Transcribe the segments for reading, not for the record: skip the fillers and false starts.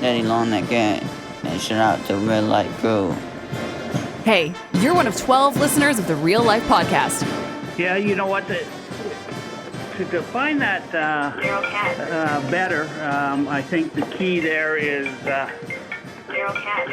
Daddy Long that guy. And shout out to Red Light Crew. Hey, you're one of 12 listeners of the Real Life Podcast. Yeah, you know what? To find that better, I think the key there is... Zero cat.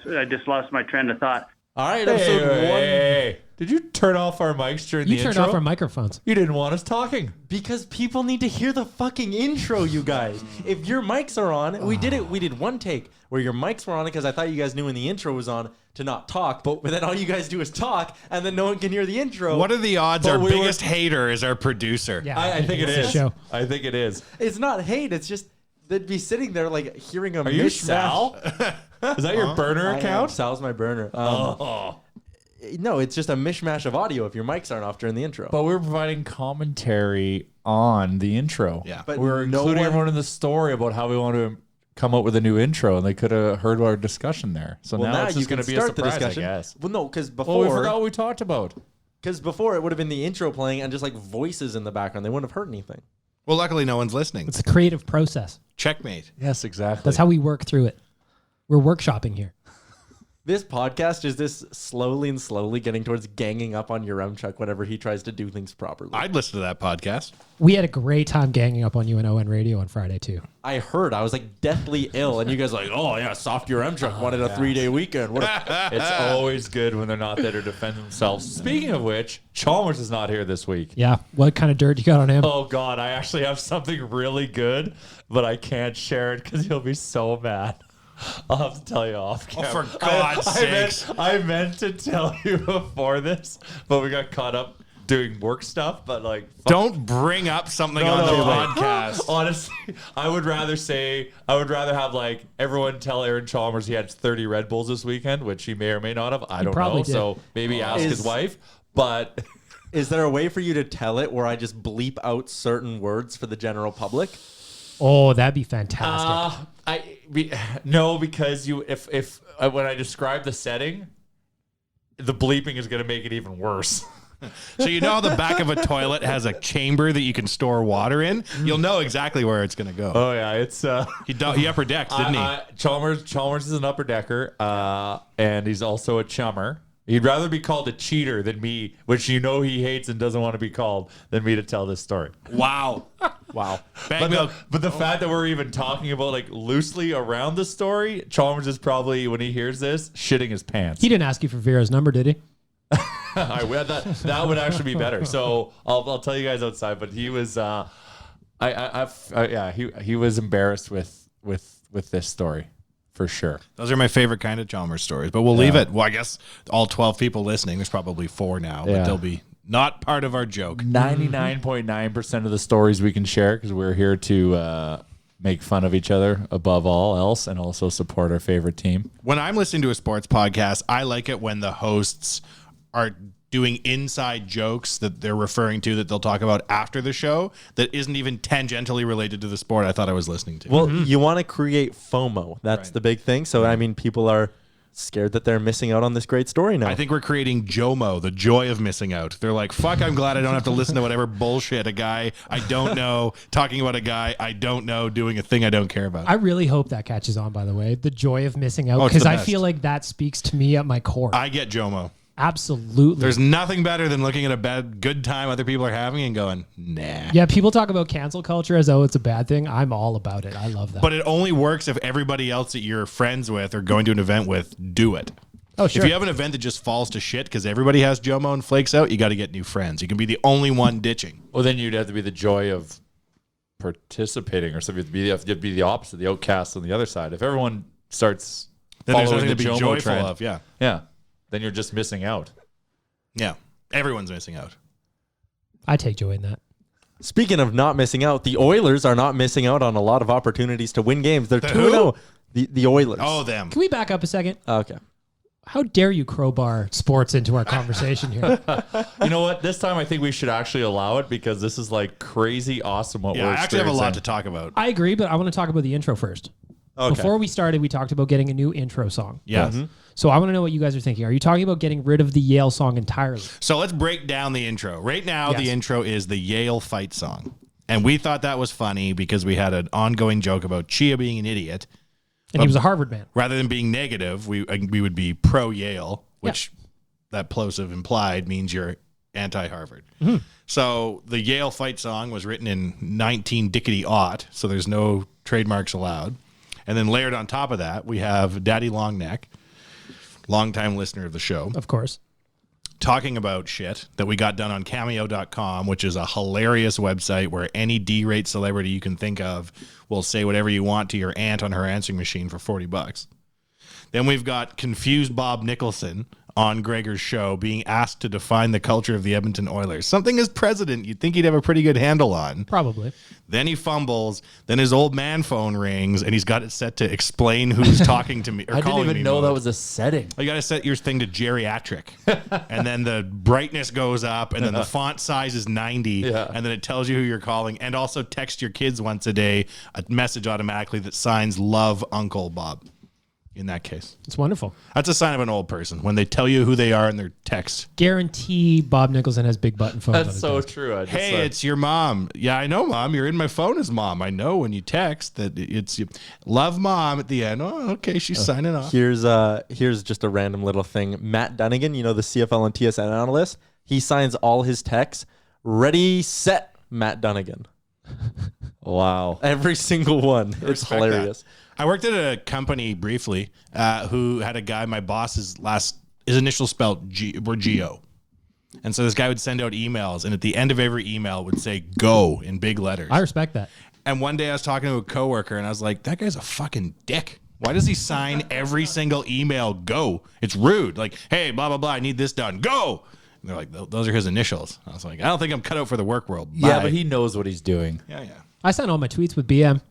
I just lost my train of thought. All right, episode one. Hey. Did you turn off our mics during the intro? You turned off our microphones. You didn't want us talking. Because people need to hear the fucking intro, you guys. If your mics are on, we did one take where your mics were on because I thought you guys knew when the intro was on to not talk, but then all you guys do is talk, and then no one can hear the intro. What are the odds our biggest hater is our producer? Yeah, I think it is. Show. I think it is. It's not hate, it's just they'd be sitting there like hearing a Are you Sal? Is that your burner account? Sal's my burner. No, it's just a mishmash of audio if your mics aren't off during the intro. But we're providing commentary on the intro. Yeah. But we're including everyone in the story about how we want to come up with a new intro, and they could have heard our discussion there. So now it's just going to be a surprise, I guess. Well, no, because before... Well, we forgot what we talked about. Because before it would have been the intro playing and just like voices in the background. They wouldn't have heard anything. Well, luckily no one's listening. It's a creative process. Checkmate. Yes, exactly. That's how we work through it. We're workshopping here. This podcast is this slowly getting towards ganging up on Yaremchuk whenever he tries to do things properly. I'd listen to that podcast. We had a great time ganging up on UNON radio on Friday, too. I heard. I was like deathly ill, and you guys were like, oh, yeah, soft Yaremchuk wanted a 3-day weekend. It's always good when they're not there to defend themselves. Speaking of which, Chalmers is not here this week. Yeah. What kind of dirt you got on him? Oh, God, I actually have something really good, but I can't share it because he'll be so mad. I'll have to tell you off camera. Oh, for God's sakes. I meant to tell you before this, but we got caught up doing work stuff. But like, Don't bring up something on the podcast. Honestly, I would rather have like everyone tell Aaron Chalmers he had 30 Red Bulls this weekend, which he may or may not have. I don't know. Did. So maybe ask his wife. But is there a way for you to tell it where I just bleep out certain words for the general public? Oh, that'd be fantastic. No, because if when I describe the setting, the bleeping is going to make it even worse. So you know how the back of a toilet has a chamber that you can store water in? You'll know exactly where it's going to go. Oh yeah, it's He upper decked, didn't he? Chalmers is an upper decker, and he's also a chummer. He'd rather be called a cheater than me, which you know he hates and doesn't want to be called, than me to tell this story. Wow. But the fact that we're even talking about like loosely around the story, Chalmers is probably, when he hears this, shitting his pants. He didn't ask you for Vera's number, did he? That would actually be better. So I'll tell you guys outside. But he was, he was embarrassed with this story. For sure. Those are my favorite kind of Chalmers stories, but we'll leave it. Well, I guess all 12 people listening, there's probably 4 now, but they'll be not part of our joke. 99.9% of the stories we can share because we're here to make fun of each other above all else and also support our favorite team. When I'm listening to a sports podcast, I like it when the hosts are doing inside jokes that they're referring to that they'll talk about after the show that isn't even tangentially related to the sport I thought I was listening to. Well, you want to create FOMO. That's the big thing. So, I mean, people are scared that they're missing out on this great story now. I think we're creating JOMO, the joy of missing out. They're like, fuck, I'm glad I don't have to listen to whatever bullshit a guy I don't know, talking about a guy I don't know, doing a thing I don't care about. I really hope that catches on, by the way. The joy of missing out. Oh, it's Because the I best. feel like that speaks to me at my core. I get JOMO. Absolutely. There's nothing better than looking at a good time other people are having and going, nah. Yeah, people talk about cancel culture as though it's a bad thing. I'm all about it. I love that. But it only works if everybody else that you're friends with or going to an event with do it. Oh, sure. If you have an event that just falls to shit because everybody has JOMO and flakes out, you got to get new friends. You can be the only one ditching. Well, then you'd have to be the joy of participating or something. You'd be the opposite, the outcast on the other side. If everyone starts Then there's following nothing the to be JOMO joyful trend, of. Yeah. then you're just missing out. Yeah. Everyone's missing out. I take joy in that. Speaking of not missing out, the Oilers are not missing out on a lot of opportunities to win games. They're 2-0. The Oilers. Oh, them. Can we back up a second? Okay. How dare you crowbar sports into our conversation here? You know what? This time I think we should actually allow it because this is like crazy awesome what Yeah, we're I actually have a lot experiencing. to talk about. I agree, but I want to talk about the intro first. Okay. Before we started, we talked about getting a new intro song. Yes. So I want to know what you guys are thinking. Are you talking about getting rid of the Yale song entirely? So let's break down the intro. Right now, Yes. the intro is the Yale fight song. And we thought that was funny because we had an ongoing joke about Chia being an idiot. And he was a Harvard man. Rather than being negative, we would be pro Yale, which that plosive implied means you're anti-Harvard. So the Yale fight song was written in 19-dickety-aught, so there's no trademarks allowed. And then layered on top of that, we have Daddy Longneck, longtime listener of the show, Of course. talking about shit that we got done on cameo.com, which is a hilarious website where any D-rate celebrity you can think of will say whatever you want to your aunt on her answering machine for $40. Then we've got confused Bob Nicholson on Gregor's show being asked to define the culture of the Edmonton Oilers. Something as president you'd think he'd have a pretty good handle on. Probably. Then he fumbles. Then his old man phone rings, and he's got it set to explain who's talking to me or I calling didn't me even know mode. that was a setting. You got to set your thing to geriatric, and then the brightness goes up, and then the font size is 90, and then it tells you who you're calling, and also text your kids once a day a message automatically that signs "Love Uncle Bob." In that case, It's wonderful. that's a sign of an old person when they tell you who they are in their text. Guarantee Bob Nicholson has big button phones on That's his so desk. true. I just Hey, it's your mom. Yeah, I know, Mom. You're in my phone as Mom. I know when you text that it's love Mom at the end. Oh, okay, she's signing off. Here's just a random little thing. Matt Dunnigan, you know, the CFL and TSN analyst, he signs all his texts. Ready, set, Matt Dunnigan. wow. Every single one. It's Respect hilarious. that. I worked at a company briefly who had a guy, my boss's his initials spelled were G-O. And so this guy would send out emails, and at the end of every email would say "go" in big letters. I respect that. And one day I was talking to a coworker, and I was like, that guy's a fucking dick. Why does he sign every single email "go"? It's rude. Like, hey, blah, blah, blah, I need this done. Go! And they're like, those are his initials. I was like, I don't think I'm cut out for the work world. Yeah, Bye. but he knows what he's doing. Yeah. I sign all my tweets with BM.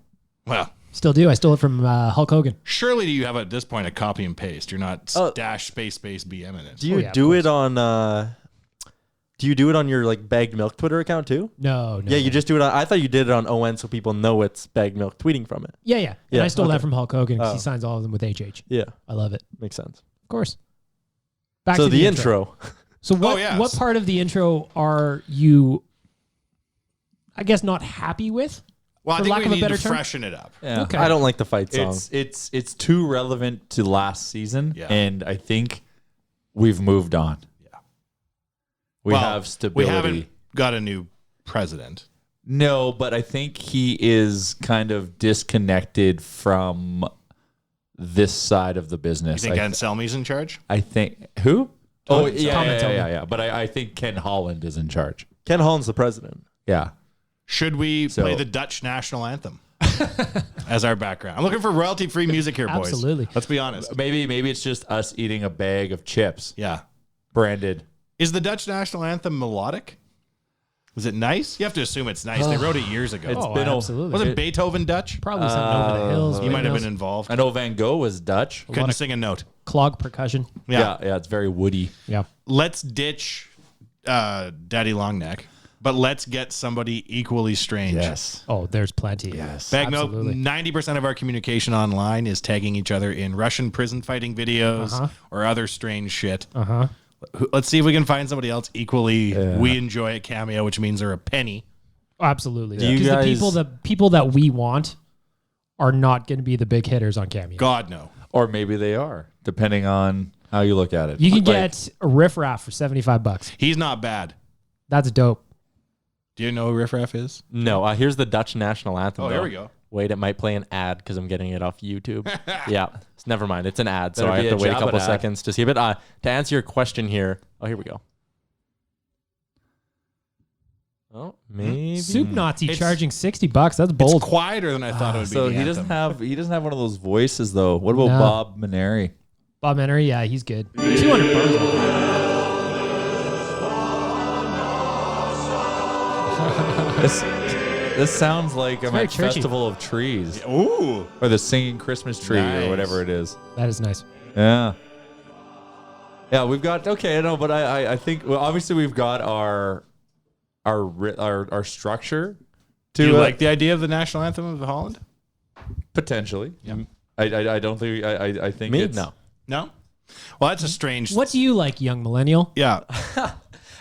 Well, Still do. I stole it from Hulk Hogan. surely you have at this point a copy and paste. You're not dash space BM in it. Do you yeah, of do it on your like bagged milk Twitter account too? No. Yeah, you just do it on, I thought you did it on ON so people know it's bagged milk tweeting from it. Yeah. And Yeah, I stole okay. that from Hulk Hogan because he signs all of them with HH. Yeah, I love it. makes sense. Of course. Back So to the intro. So what yes. what part of the intro are you, I guess, not happy with? Well, For I think lack we of a need better to term? freshen it up. Yeah. Okay. I don't like the fight song. It's too relevant to last season, Yeah. and I think we've moved on. Yeah. We Well, have stability. We haven't got a new president. No, but I think he is kind of disconnected from this side of the You business. think Anselmi's in charge? I think who? Oh Tom yeah. Anselmi. But I think Ken Holland is in charge. Ken Holland's the president. Yeah. Should we play the Dutch national anthem as our background? I'm looking for royalty-free music here, boys. Absolutely. Let's be honest. Maybe it's just us eating a bag of chips Yeah. branded. Is the Dutch national anthem melodic? Was it nice? You have to assume it's nice. They wrote it years ago. It's Oh, been absolutely. Wasn't Beethoven Dutch? Probably something over the hills. You might have windmills, been involved. I know Van Gogh was Dutch. Couldn't sing a note. clog percussion. Yeah. Yeah, it's very woody. Yeah. Let's ditch Daddy Longneck, but let's get somebody equally strange. Oh, there's plenty. Yes. Bag Milk, Absolutely. 90% of our communication online is tagging each other in Russian prison fighting videos or other strange shit. Let's see if we can find somebody else equally we enjoy at Cameo, which means they're a penny. Absolutely. Do you Because guys- the people that we want are not going to be the big hitters on Cameo. God, no. Or maybe they are, depending on how you look at it. You can Like, get a Riff Raff for $75. He's not bad. That's dope. Do you know who Riff Raff is? No, here's the Dutch national anthem. Oh, there though. we go. Wait, it might play an ad because I'm getting it off YouTube. Yeah, never mind. It's an ad, so Better I be have to a wait a couple Jabba ad. seconds to see. But to answer your question here, here we go. Oh, maybe. Soup Nazi It's- charging $60. That's bold. It's quieter than I thought it would be. So the he doesn't anthem. have one of those voices though. What about No. Bob Maneri? Bob Menery, yeah, he's good. $200. This sounds like I'm very at churchy. Festival of Trees Ooh. or the Singing Christmas Tree Nice. or whatever it is. That is nice. Yeah. Yeah, we've got but I think obviously we've got our structure Do to you like the idea of the national anthem of Holland? potentially. Yeah. I don't think I think Me? it's No. No? Well, that's a strange. What do you like, young millennial? Yeah.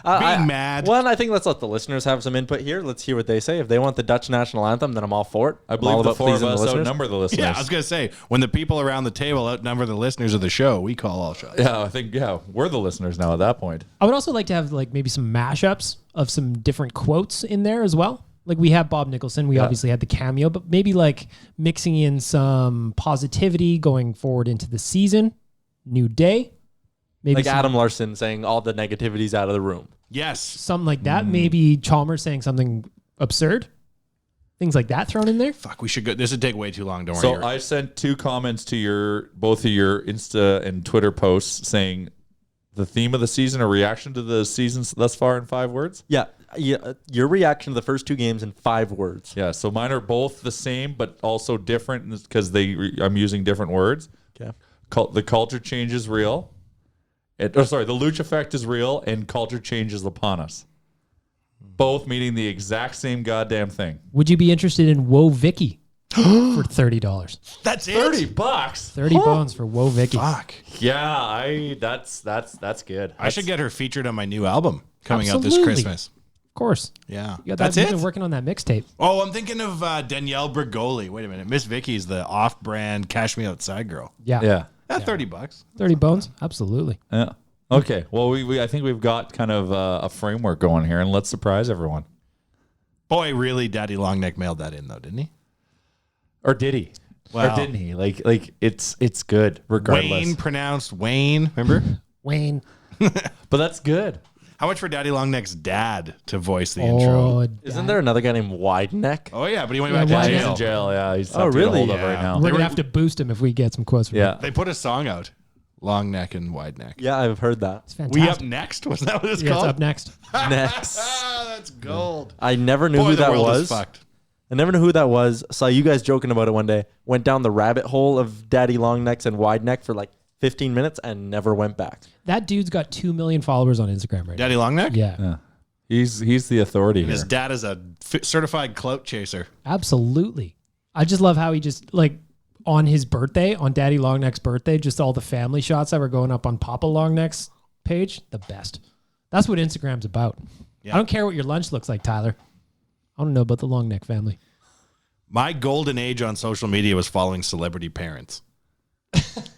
Being mad. Well, I think let's let the listeners have some input here. Let's hear what they say. If they want the Dutch national anthem, then I'm all for it. I I'm all believe the about four of pleasing the us listeners. outnumber the listeners. Yeah, I was going to say, when the people around the table outnumber the listeners of the show, we call all shots. Yeah, I think, we're the listeners now at that point. I would also like to have like maybe some mashups of some different quotes in there as well. Like we have Bob Nicholson, we obviously had the cameo, but maybe like mixing in some positivity going forward into the season, new day. Maybe Like some, Adam Larson saying all the negativity's out of the room. Yes. something like that. Maybe Chalmers saying something absurd. Things like that thrown in there. Fuck, we should go. This would take way too long. Don't So worry. I sent 2 comments to both of your Insta and Twitter posts saying the theme of the season or reaction to the season thus far in 5 words. Yeah. Your reaction to the first 2 games in 5 words. Yeah, so mine are both the same but also different because I'm using different words. Okay. The culture change is real. The Luch effect is real and culture change is upon us. Both meaning the exact same goddamn thing. Would you be interested in Whoa Vicky for $30? That's it. $30. 30 bones for Whoa Vicky. Fuck. Yeah, that's good. I should get her featured on my new album coming out this Absolutely. Christmas. Of course. Yeah. You got That's that. it. You've been working on that mixtape. Oh, I'm thinking of Danielle Bergoli. Wait a minute. Miss Vicky's the off-brand Cash Me Outside girl. Yeah. Yeah. That's $30. 30 bones? Absolutely. Yeah. Okay. Well, I think we've got kind of a framework going here, and let's surprise everyone. Boy, really, Daddy Longneck mailed that in, though, didn't he? Or did he? Wow. Or didn't he? Like it's good regardless. Wayne pronounced Wayne. Remember? Wayne. But that's good. How much for Daddy Longneck's dad to voice the intro? Oh, Isn't there another guy named Wideneck? Oh, yeah, but he went Yeah, back why to He's jail. in jail. Yeah. He's Oh, tough to get a really? hold of Yeah. right now. We're They going were- to have to boost him if we get some quotes from him. Yeah. They put a song out. Long neck and wide neck. Yeah, I've heard that. It's fantastic. We Up Next? Was that what it's Yeah, it's called? up next. Next. Ah, that's gold. I never knew Boy, who the that world is was. fucked. I never knew who that was. Saw you guys joking about it one day. Went down the rabbit hole of Daddy Longnecks and Wideneck for like 15 minutes and never went back. That dude's got 2 million followers on Instagram right Daddy Longneck? now. Yeah, Yeah. He's the authority here. His dad is a certified clout chaser. absolutely. I just love how he just, like, on his birthday, on Daddy Longneck's birthday, just all the family shots that were going up on Papa Longneck's page, the best. That's what Instagram's about. Yeah. I don't care what your lunch looks like, Tyler. I want to know about the Longneck family. My golden age on social media was following celebrity parents.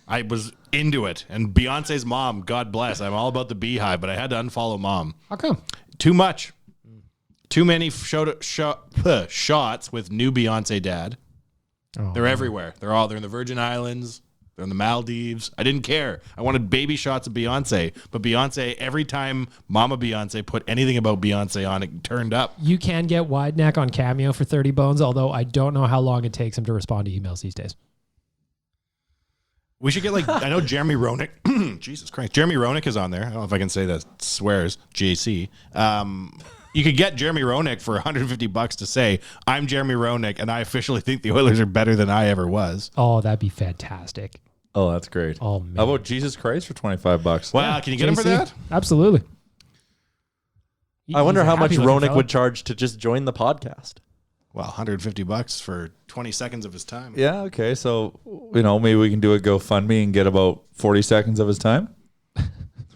I was into it. And Beyonce's mom, God bless. I'm all about the beehive, but I had to unfollow mom. How come? Too much. Too many shots with new Beyonce dad. Oh, They're everywhere. They're in the Virgin Islands. They're in the Maldives. I didn't care. I wanted baby shots of Beyonce. But Beyonce, every time Mama Beyonce put anything about Beyonce on, it turned up. You can get Wideneck on Cameo for 30 bones, although I don't know how long it takes him to respond to emails these days. We should get I know Jeremy Roenick. Jesus Christ. Jeremy Roenick is on there. I don't know if I can say that. Swears. JC. You could get Jeremy Roenick for $150 to say, I'm Jeremy Roenick, and I officially think the Oilers are better than I ever was. Oh, that'd be fantastic. Oh, that's great. Oh, man. How about Jesus Christ for $25? Wow, can you get him for JC? that? Absolutely. I wonder He's a how much happy-looking Ronick fella. would charge to just join the podcast. Well, $150 for 20 seconds of his time. Yeah, okay. So, maybe we can do a GoFundMe and get about 40 seconds of his time.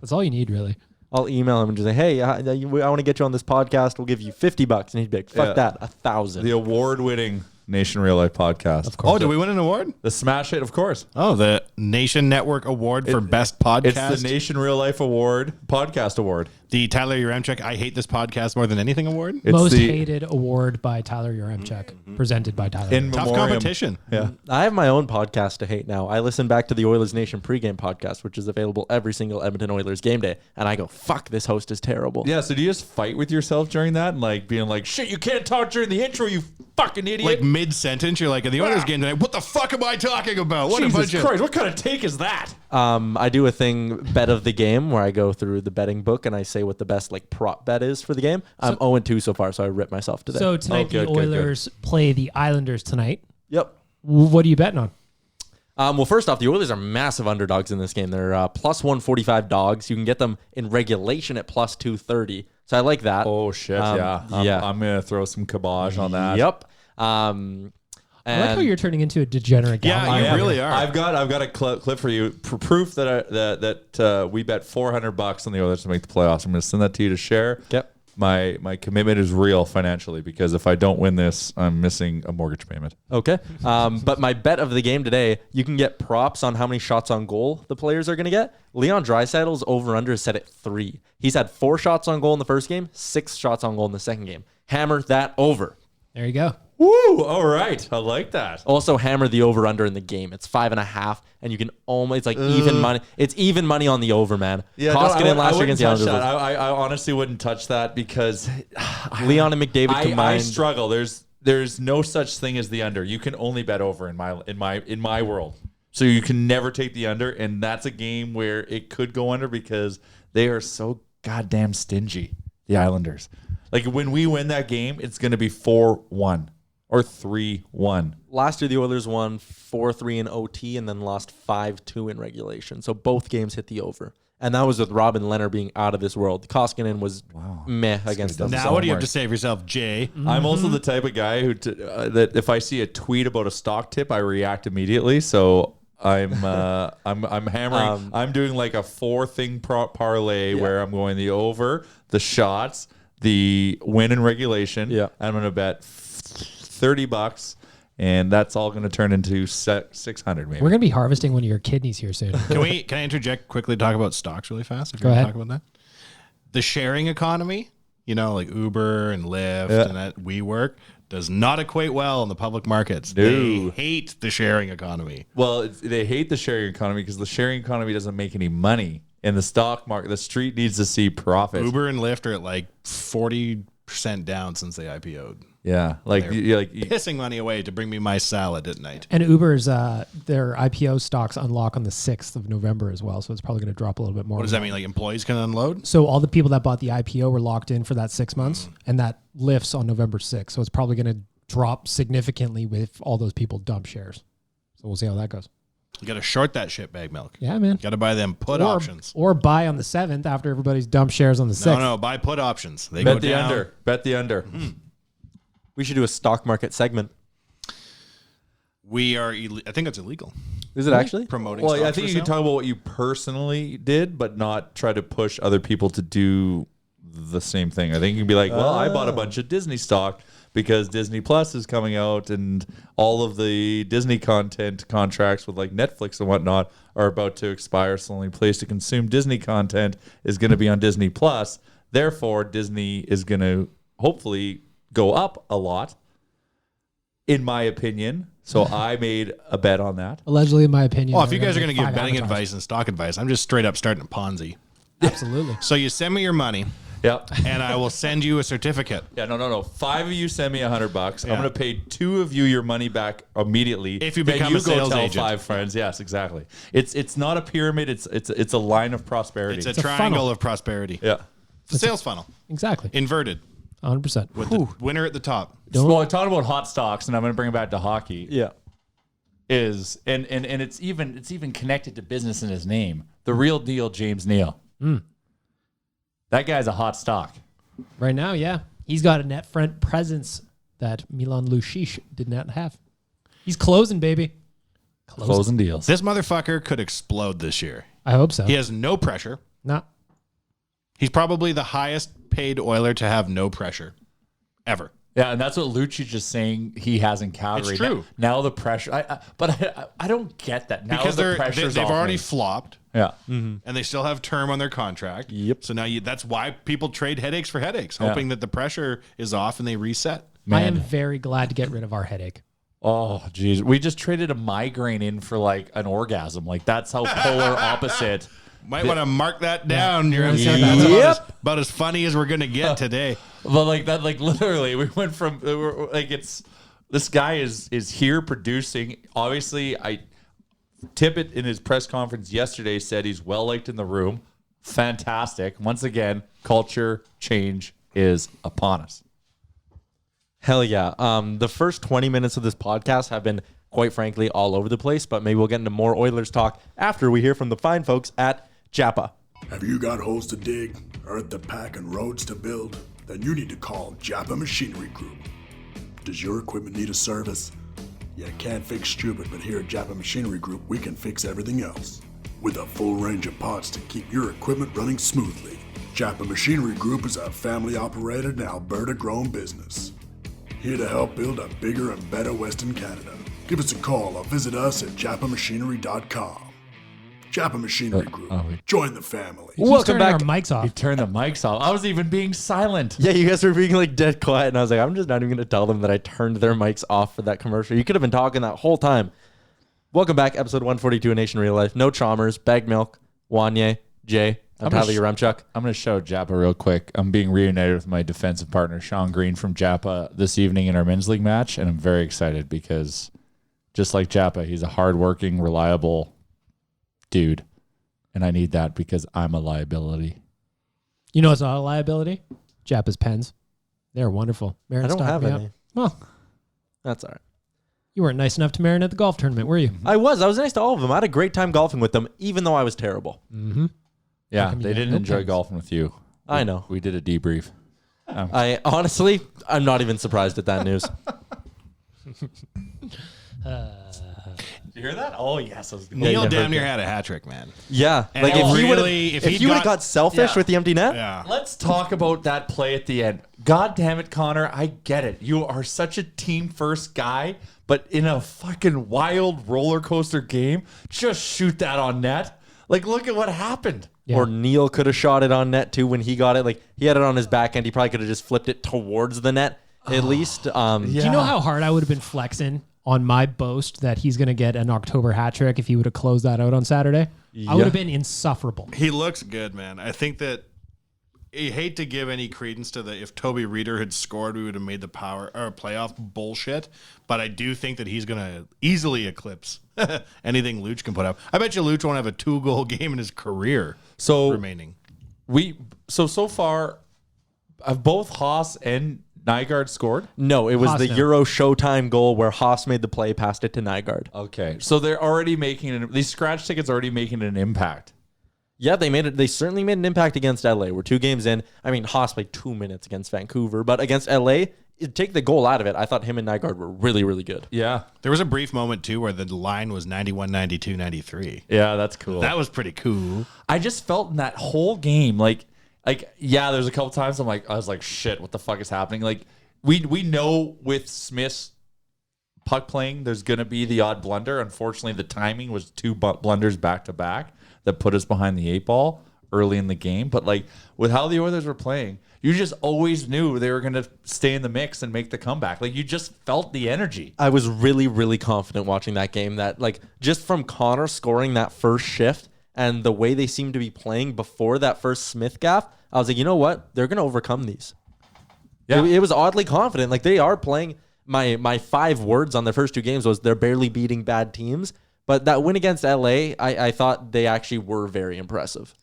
That's all you need, really. I'll email him and just say, hey, I want to get you on this podcast. We'll give you $50. And he'd be like, fuck Yeah. that, 1,000. The award-winning Nation Real Life podcast. Of course. Oh, did we win an award? The Smash Hit, of course. Oh, the Nation Network Award for Best Podcast. It's the Nation Real Life Award, Podcast Award. The Tyler Yaremchuk I Hate This Podcast More Than Anything Award. It's Most the hated award by Tyler Yaremchuk, presented by Tyler. in Yaremchuk. Tough memoriam. competition. Yeah. I have my own podcast to hate now. I listen back to the Oilers Nation pregame podcast, which is available every single Edmonton Oilers game day. And I go, fuck, this host is terrible. Yeah, so do you just fight with yourself during that and being like, shit, you can't talk during the intro, you fucking idiot. Like mid-sentence, you're like, in the Oilers game tonight, what the fuck am I talking about? What a bunch Jesus Christ, what kind of take is that? I do a thing, bet of the game, where I go through the betting book and I say what the best prop bet is for the game. I'm 0-2 so far, so I ripped myself today. So tonight good, the good, good. Oilers play the Islanders tonight. Yep. What are you betting on? Well, first off, the Oilers are massive underdogs in this game. They're plus 145 dogs. You can get them in regulation at plus 230. So I like that. Oh, shit, yeah. yeah. I'm going to throw some kibosh on that. Yep. I like how you're turning into a degenerate guy. Yeah, you really are. I've got a clip for you. Proof that we bet $400 on the Oilers to make the playoffs. I'm going to send that to you to share. Yep. My commitment is real financially because if I don't win this, I'm missing a mortgage payment. Okay. But my bet of the game today, you can get props on how many shots on goal the players are going to get. Leon Draisaitl's over-under is set at 3. He's had 4 shots on goal in the first game, 6 shots on goal in the second game. Hammer that over. There you go. Woo! All right. I like that. Also hammer the over-under in the game. It's 5.5, and you can almost, it's like even money. It's even money on the over, man. Koskinen last year against the Islanders. I honestly wouldn't touch that because Leon and McDavid combined. I struggle. There's no such thing as the under. You can only bet over in my world. So you can never take the under, and that's a game where it could go under because they are so goddamn stingy, the Islanders. Like when we win that game, it's going to be 4-1 or 3-1. Last year, the Oilers won 4-3 in OT and then lost 5-2 in regulation. So both games hit the over. And that was with Robin Leonard being out of this world. Koskinen was meh against them. Now, what do you have to say for yourself, Jay? I'm also the type of guy who that if I see a tweet about a stock tip, I react immediately. So I'm hammering. I'm doing like a 4-thing parlay where I'm going the over, the shots, the win in regulation. Yeah, I'm going to bet $30, and that's all going to turn into 600. Maybe we're going to be harvesting one of your kidneys here soon. Can I interject quickly to talk about stocks really fast? If Go you want ahead. to talk about that. The sharing economy, like Uber and Lyft and that WeWork, does not equate well in the public markets. No. They hate the sharing economy. Well, they hate the sharing economy because the sharing economy doesn't make any money. In the stock market, the street needs to see profits. Uber and Lyft are at like 40% down since they IPO'd. Yeah, Pissing money away to bring me my salad at night. And Uber's their IPO stocks unlock on the 6th of November as well, so it's probably going to drop a little bit more. What does that mean? Like employees can unload? So all the people that bought the IPO were locked in for that 6 months, and that lifts on November 6th. So it's probably going to drop significantly with all those people dump shares. So we'll see how that goes. You got to short that shit bag milk. Yeah, man. Got to buy them put options. Or buy on the 7th after everybody's dumped shares on the 6th. No, buy put options. They bet go the down. under. Bet the under. we should do a stock market segment. We are. I think it's illegal. Is it actually? Promoting. Well, I stocks think for you can sale? talk about what you personally did, but not try to push other people to do the same thing. I think you can be like, well, I bought a bunch of Disney stock because Disney Plus is coming out and all of the Disney content contracts with like Netflix and whatnot are about to expire. So the only place to consume Disney content is going to be on Disney Plus. Therefore, Disney is going to hopefully go up a lot, in my opinion. So I made a bet on that. Allegedly, in my opinion. Well, if you they're guys are gonna going to give make betting 5 advice and stock advice, I'm just straight up starting a Ponzi. Absolutely. So you send me your money, Yep. and I will send you a certificate. Yeah, no. 5 of you send me $100. Yeah. I'm going to pay 2 of you your money back immediately. If you Then become a go sales tell agent. 5 friends. Yes, exactly. It's not a pyramid. It's a line of prosperity. It's a a triangle funnel. of prosperity. yeah. It's a sales funnel, Exactly. inverted, 100%. with the winner at the top. Well, talking about hot stocks, and I'm going to bring it back to hockey. Yeah. Is and it's even connected to business in his name. The real deal, James Neal. That guy's a hot stock. Right now, yeah. He's got a net front presence that Milan Lucic did not have. He's closing, baby. Closing deals. This motherfucker could explode this year. I hope so. He has no pressure. Nah. He's probably the highest paid Oiler to have no pressure ever. Yeah, and that's what Lucic is saying he has in Calgary. It's true. Now the pressure, I don't get that. Now Because the they've pressure's off already me. flopped, Yeah. and they still have term on their contract. Yep. So now that's why people trade headaches for headaches, Yeah. hoping that the pressure is off and they reset. I am very glad to get rid of our headache. Oh, geez. We just traded a migraine in for like an orgasm. Like that's how polar opposite. Might want to mark that down. You're about as funny as we're gonna get today. But like that, like literally, we went from like this guy is here producing. Obviously, Tippett in his press conference yesterday said he's well liked in the room. Fantastic. Once again, culture change is upon us. Hell yeah. The first 20 minutes of this podcast have been, quite frankly, all over the place, but maybe we'll get into more Oilers talk after we hear from the fine folks at Japa. Have you got holes to dig, earth to pack, and roads to build? Then you need to call Japa Machinery Group. Does your equipment need a service? You can't fix stupid, but here at Japa Machinery Group, we can fix everything else. With a full range of parts to keep your equipment running smoothly. Japa Machinery Group is a family-operated and Alberta-grown business. Here to help build a bigger and better Western Canada. Give us a call or visit us at japamachinery.com. Japa Machinery Group. Join the family. Welcome back. Our mics off. You turned the mics off. I was even being silent. Yeah, you guys were being like dead quiet, and I was like, I'm just not even going to tell them that I turned their mics off for that commercial. You could have been talking that whole time. Welcome back, episode 142 of Nation Real Life. No Chalmers, Bag Milk, Wanye, Jay. I'm Tyler Yaremchuk. I'm going to show Japa real quick. I'm being reunited with my defensive partner, Sean Green from Japa, this evening in our men's league match, and I'm very excited because just like Japa, he's a hardworking, reliable dude, and I need that because I'm a liability. You know it's not a liability? Japa's pens. They're wonderful. Marin I don't have any. Well, that's all right. You weren't nice enough to Marin at the golf tournament, were you? I was nice to all of them. I had a great time golfing with them, even though I was terrible. Mm-hmm. Yeah, they didn't enjoy golfing with you. I know. We did a debrief. I'm not even surprised at that news. You hear that? Oh, yes. Neal damn near had a hat trick, man. Yeah. And like if he would have got selfish with the empty net. Yeah. Let's talk about that play at the end. God damn it, Connor. I get it. You are such a team first guy, but in a fucking wild roller coaster game, just shoot that on net. Like, look at what happened. Yeah. Or Neal could have shot it on net too when he got it. Like, he had it on his back end. He probably could have just flipped it towards the net at least. Do you know how hard I would have been flexing on my boast that he's going to get an October hat trick if he would have closed that out on Saturday? Yeah. I would have been insufferable. He looks good, man. I think that I hate to give any credence to the if Toby Reeder had scored, we would have made the playoff bullshit. But I do think that he's going to easily eclipse anything Luch can put up. I bet you Luch won't have a 2-goal game in his career remaining. So far, have both Haas and Nygaard scored? No, it was Haas the now. Euro Showtime goal where Haas made the play, passed it to Nygaard. Okay. So they're already making these scratch tickets already making an impact. Yeah, they certainly made an impact against LA. We're 2 games in. I mean, Haas played 2 minutes against Vancouver, but against LA, take the goal out of it. I thought him and Nygaard were really, really good. Yeah. There was a brief moment, too, where the line was 91, 92, 93. Yeah, that's cool. That was pretty cool. I just felt in that whole game, there's a couple times I was like, shit, what the fuck is happening? Like, we know with Smith's puck playing, there's going to be the odd blunder. Unfortunately, the timing was 2 blunders back to back that put us behind the 8 ball early in the game. But like with how the Oilers were playing, you just always knew they were going to stay in the mix and make the comeback. Like you just felt the energy. I was really, really confident watching that game that like just from Connor scoring that first shift and the way they seemed to be playing before that first Smith gaff, I was like, you know what? They're going to overcome these. Yeah. It was oddly confident. Like they are playing. My 5 words on the first 2 games was they're barely beating bad teams. But that win against LA, I thought they actually were very impressive.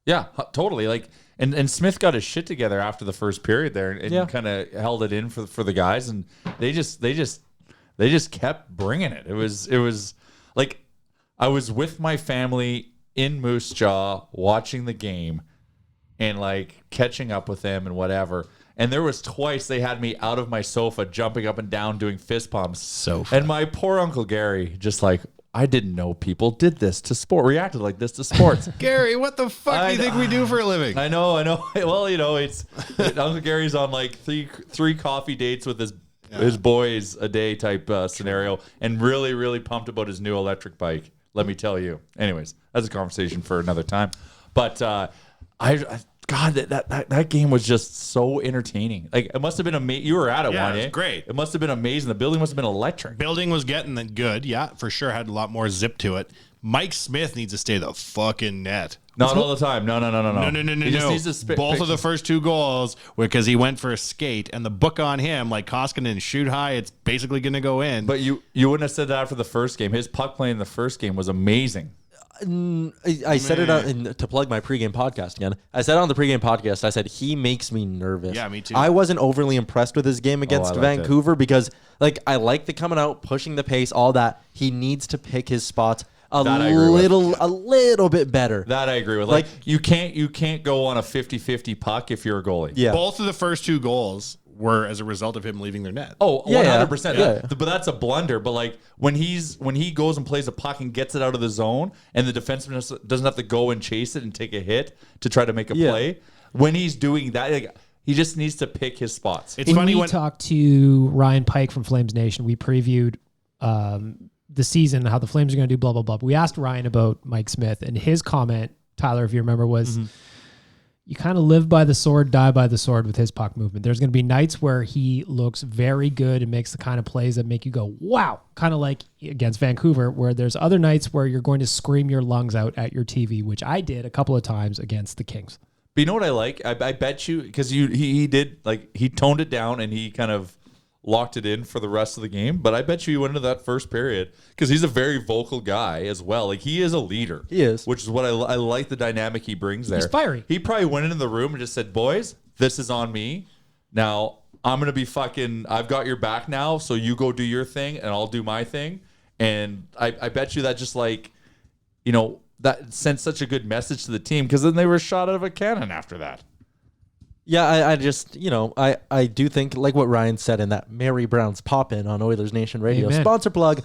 Yeah, totally. Like, and Smith got his shit together after the first period there, and kind of held it in for the guys, and they just kept bringing it. It was like I was with my family in Moose Jaw watching the game, and like catching up with them and whatever. And there was twice they had me out of my sofa, jumping up and down, doing fist pumps. And my poor Uncle Gary, just like, I didn't know people did this to sport, reacted like this to sports. Gary, what the fuck do you think we do for a living? I know. Well, it's Uncle Gary's on like three coffee dates with his boys a day type scenario, and really, really pumped about his new electric bike. Let me tell you. Anyways, that's a conversation for another time. But God, that game was just so entertaining. Like it must have been amazing. You were at it, Yeah, Wanye. it was great. It must have been amazing. The building must have been electric. Building was getting good. Yeah, for sure. Had a lot more zip to it. Mike Smith needs to stay the fucking net. Not all the time. No. He just needs to spit Both of the first 2 goals were because he went for a skate, and the book on him, like Koskinen, shoot high, it's basically going to go in. But you wouldn't have said that after the first game. His puck play in the first game was amazing. I said it to plug my pregame podcast again. I said on the pregame podcast, I said he makes me nervous. Yeah, me too. I wasn't overly impressed with his game against I liked Vancouver because like I like the coming out, pushing the pace, all that. He needs to pick his spots a little bit better. That I agree with. Like you can't go on a 50-50 puck if you're a goalie. Yeah. Both of the first 2 goals were as a result of him leaving their net. Oh, Yeah, 100%. yeah. But that's a blunder. But like when he goes and plays a puck and gets it out of the zone, and the defenseman doesn't have to go and chase it and take a hit to try to make a play. When he's doing that, like, he just needs to pick his spots. It's funny we when talked to Ryan Pike from Flames Nation. We previewed the season, how the Flames are going to do, blah, blah, blah. But we asked Ryan about Mike Smith, and his comment, Tyler, if you remember, was you kind of live by the sword, die by the sword with his puck movement. There's going to be nights where he looks very good and makes the kind of plays that make you go, wow, kind of like against Vancouver, where there's other nights where you're going to scream your lungs out at your TV, which I did a couple of times against the Kings. But you know what I like? I bet you, because he did, like, he toned it down and he kind of locked it in for the rest of the game. But I bet you he went into that first period because he's a very vocal guy as well. Like, he is a leader. He is. Which is what I like, the dynamic he brings there. He's fiery. He probably went into the room and just said, boys, this is on me. Now, I'm going to be I've got your back now, so you go do your thing and I'll do my thing. And I bet you that just, like, you know, that sent such a good message to the team because then they were shot out of a cannon after that. Yeah, I just, you know, I do think, like what Ryan said in that Mary Brown's pop-in on Oilers Nation Radio, Amen. sponsor plug,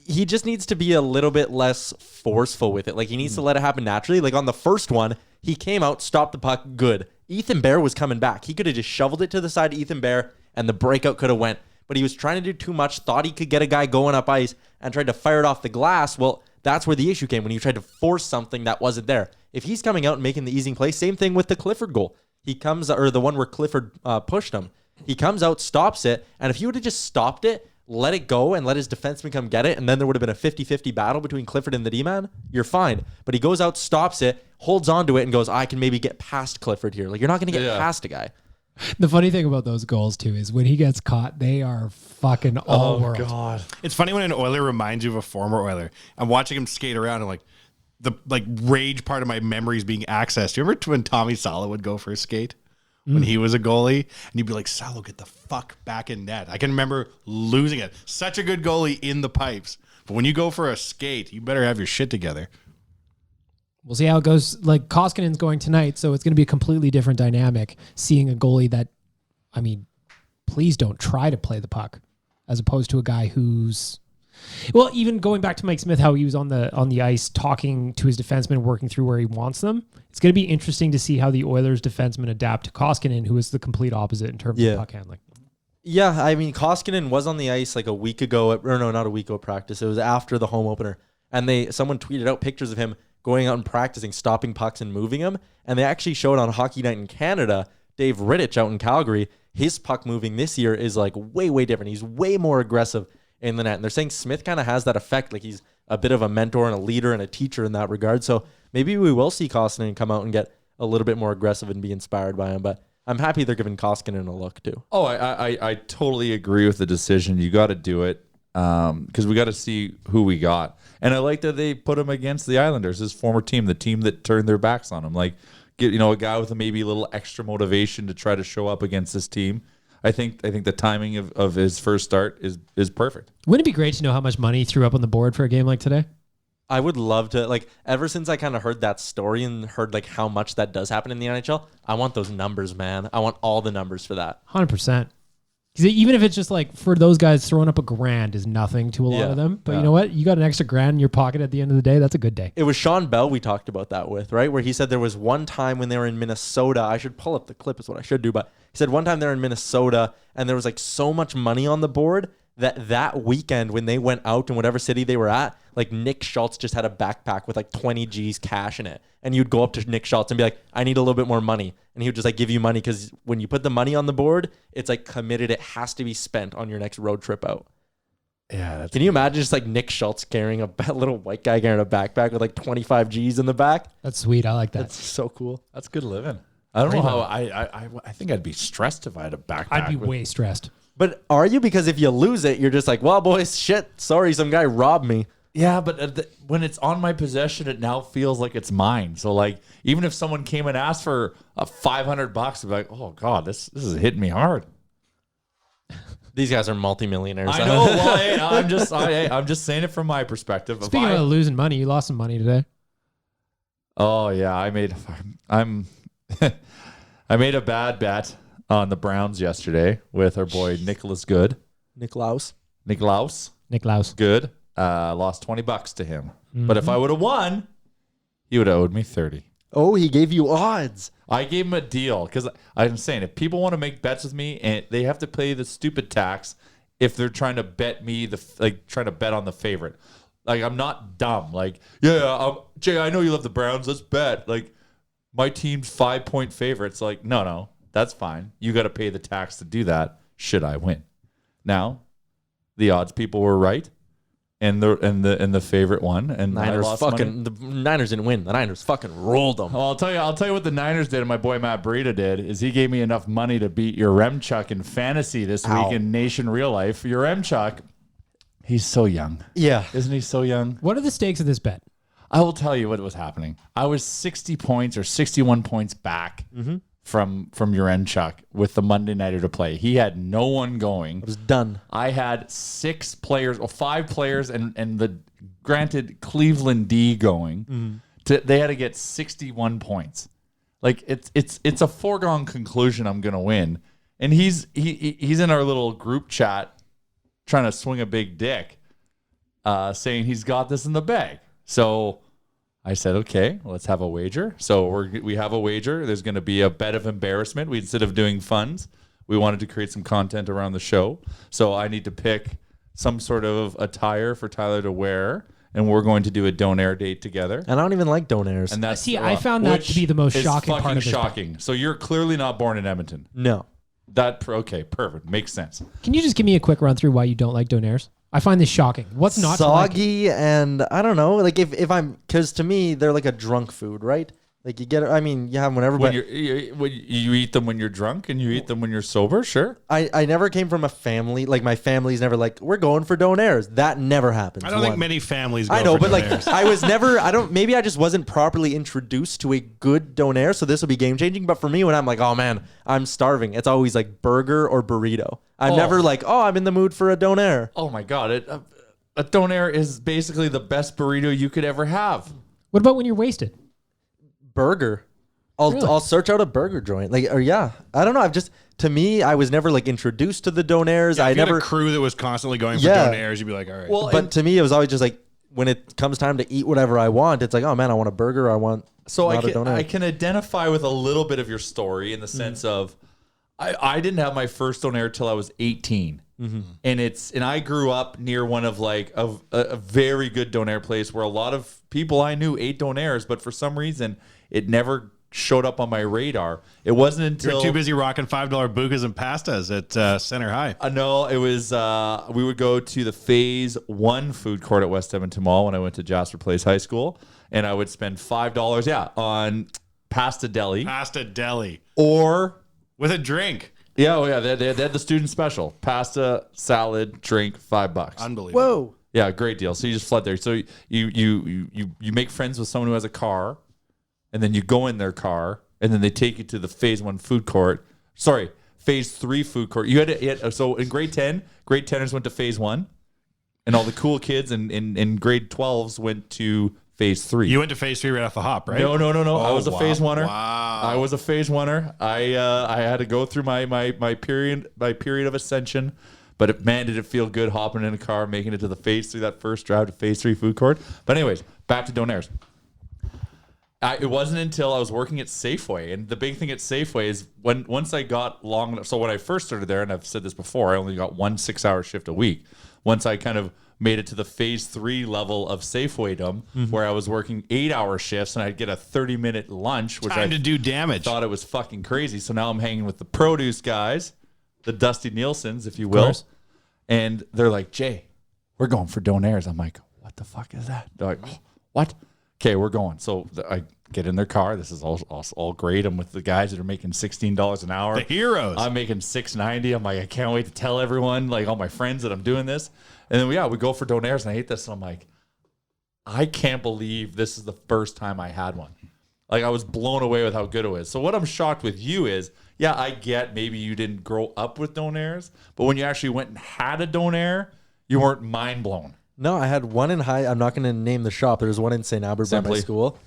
he just needs to be a little bit less forceful with it. Like, he needs to let it happen naturally. Like, on the first one, he came out, stopped the puck, good. Ethan Bear was coming back. He could have just shoveled it to the side of Ethan Bear, and the breakout could have went. But he was trying to do too much, thought he could get a guy going up ice, and tried to fire it off the glass. Well, that's where the issue came, when you tried to force something that wasn't there. If he's coming out and making the easy play, same thing with the Clifford goal. He comes, or the one where Clifford pushed him. He comes out, stops it, and if he would have just stopped it, let it go, and let his defenseman come get it, and then there would have been a 50-50 battle between Clifford and the D-man, you're fine. But he goes out, stops it, holds on to it, and goes, I can maybe get past Clifford here. Like, you're not going to get past a guy. The funny thing about those goals, too, is when he gets caught, they are fucking all world. God. It's funny when an Oiler reminds you of a former Oiler. I'm watching him skate around and like the rage part of my memory is being accessed. You remember when Tommy Salo would go for a skate when he was a goalie? And you'd be like, Salo, get the fuck back in net. I can remember losing it. Such a good goalie in the pipes. But when you go for a skate, you better have your shit together. We'll see how it goes. Like, Koskinen's going tonight, so it's going to be a completely different dynamic. Seeing a goalie that, I mean, please don't try to play the puck, as opposed to a guy who's, well, even going back to Mike Smith, how he was on the ice talking to his defenseman, working through where he wants them. It's going to be interesting to see how the Oilers defensemen adapt to Koskinen, who is the complete opposite in terms of puck handling. Yeah, I mean, Koskinen was on the ice like a week ago, or no, not a week ago practice. It was after the home opener, and someone tweeted out pictures of him going out and practicing, stopping pucks and moving them. And they actually showed on Hockey Night in Canada, Dave Rittich out in Calgary, his puck moving this year is like way, way different. He's way more aggressive in the net. And they're saying Smith kind of has that effect. Like, he's a bit of a mentor and a leader and a teacher in that regard. So maybe we will see Koskinen come out and get a little bit more aggressive and be inspired by him. But I'm happy they're giving Koskinen a look too. Oh, I totally agree with the decision. You got to do it because we got to see who we got. And I like that they put him against the Islanders, his former team, the team that turned their backs on him. Like, get, you know, a guy with maybe a little extra motivation to try to show up against this team. I think the timing of his first start is perfect. Wouldn't it be great to know how much money he threw up on the board for a game like today? I would love to, like, ever since I kind of heard that story and heard like how much that does happen in the NHL, I want those numbers, man. I want all the numbers for that. 100%. Because even if it's just like, for those guys, throwing up $1,000 is nothing to a lot of them. But you know what? You got an extra $1,000 in your pocket at the end of the day. That's a good day. It was Sean Bell we talked about that with, right? Where he said there was one time when they were in Minnesota. I should pull up the clip is what I should do. But he said one time they're in Minnesota and there was like so much money on the board that weekend when they went out in whatever city they were at, like Nick Schultz just had a backpack with like 20 G's cash in it. And you'd go up to Nick Schultz and be like, I need a little bit more money. And he would just like give you money because when you put the money on the board, it's like committed. It has to be spent on your next road trip out. Yeah. Can you imagine just like Nick Schultz carrying a little white guy carrying a backpack with like 25 G's in the back? That's sweet. I like that. That's so cool. That's good living. I don't know how I think I'd be stressed if I had a backpack. I'd be way stressed. But are you? Because if you lose it, you're just like, well, boys, shit, sorry, some guy robbed me. Yeah, but when it's on my possession, it now feels like it's mine. So, like, even if someone came and asked for $500, I'd be like, oh, God, this is hitting me hard. These guys are multimillionaires. I know. Well, hey, I'm just saying it from my perspective. Speaking of losing money, you lost some money today. Oh, yeah, I made a bad bet. on the Browns yesterday with our boy Nicholas Good. Niklaus. Niklaus. Good. Lost $20 to him. But if I would have won, he would have owed me 30. Oh, he gave you odds. I gave him a deal because I'm saying if people want to make bets with me, and they have to pay the stupid tax if they're trying to bet me trying to bet on the favorite. Like, I'm not dumb. Like, Jay, I know you love the Browns. Let's bet. Like, my team's 5-point favorites. Like, no, that's fine. You got to pay the tax to do that. Should I win? Now, the odds people were right. And the favorite one, and Niners I lost money. the Niners didn't win. The Niners fucking rolled them. Well, I'll tell you what the Niners did, and my boy Matt Breida did, is he gave me enough money to beat Yaremchuk in fantasy this week in Nation Real Life. Yaremchuk, he's so young. Yeah. Isn't he so young? What are the stakes of this bet? I will tell you what was happening. I was 60 points or 61 points back from Yaremchuk with the Monday Nighter to play. He had no one going. It was done. I had 5 players, and the granted Cleveland D going. They had to get 61 points. Like, it's a foregone conclusion I'm gonna win. And he's in our little group chat trying to swing a big dick, saying he's got this in the bag. So I said, okay, let's have a wager. So we have a wager. There's going to be a bet of embarrassment. Instead of doing funds, we wanted to create some content around the show. So I need to pick some sort of attire for Tyler to wear, and we're going to do a donair date together. And I don't even like donairs. And that's I found that to be the most shocking part of this. Shocking. So you're clearly not born in Edmonton. No. Okay, perfect. Makes sense. Can you just give me a quick run through why you don't like donairs? I find this shocking. What's not soggy to like? And I don't know. Like if I'm, because to me they're like a drunk food, right? Like you get, I mean, you have them whenever. When but you eat them when you're drunk and you eat them when you're sober, sure. I never came from a family, like my family's never like, we're going for donairs. That never happens. I don't think many families go I know, for but donairs. like I was never, maybe I just wasn't properly introduced to a good donair, so this will be game changing. But for me, when I'm like, oh man, I'm starving, it's always like burger or burrito. I'm never like, oh, I'm in the mood for a donair. Oh my God. A donair is basically the best burrito you could ever have. What about when you're wasted? Burger. Really? I'll search out a burger joint. Like, or yeah, I don't know. To me, I was never like introduced to the donairs. Yeah, I if you had never a crew that was constantly going for Yeah. donairs, you'd be like, all right. Well, But to me, it was always just like when it comes time to eat whatever I want, it's like, oh man, I want a burger. I want so not a I donair. can identify with a little bit of your story in the sense of I didn't have my first donair till I was 18. And I grew up near one of like a very good donair place where a lot of people I knew ate donairs, but for some reason it never showed up on my radar. It wasn't until You're too busy rocking $5 bukas and pastas at Center High. No, it was we would go to the Phase 1 food court at West Edmonton Mall when I went to Jasper Place High School, and I would spend $5 on pasta deli Pasta deli or with a drink. they had the student special, pasta, salad, drink, $5. Unbelievable. Whoa. Yeah, great deal. So you just flood there. So you make friends with someone who has a car, and then you go in their car, and then they take you to the Phase 1 food court. Sorry, Phase 3 food court. So in grade 10, grade 10ers went to Phase 1, and all the cool kids in grade 12s went to Phase 3. You went to Phase 3 right off the hop, right? No. I Oh, was a Phase 1er. Wow. I was a Phase 1er. I had to go through my period of ascension. But man, did it feel good hopping in a car, making it to the Phase 3, that first drive to Phase 3 food court. But anyways, back to donairs. It wasn't until I was working at Safeway, and the big thing at Safeway is once I got long enough. So when I first started there, and I've said this before, I only got 1 6-hour shift a week. Once I kind of made it to the Phase 3 level of Safewaydom, where I was working 8-hour shifts, and I'd get a 30-minute lunch, which Time to do damage. thought it was fucking crazy. So now I'm hanging with the produce guys, the Dusty Nielsen's, if you will, course. and they're like, Jay, we're going for donairs. I'm like, what the fuck is that? They're like, oh, what? Okay, we're going. So I get in their car. This is all great. I'm with the guys that are making $16 an hour. The heroes. I'm making $6.90. I'm like, I can't wait to tell everyone, like all my friends, that I'm doing this. And then we go for donairs, and I hate this. And I'm like, I can't believe this is the first time I had one. Like, I was blown away with how good it was. So what I'm shocked with you is, yeah, I get maybe you didn't grow up with donairs, but when you actually went and had a donair, you weren't mind blown. No, I had one in high. I'm not going to name the shop. There's one in St. Albert by my school.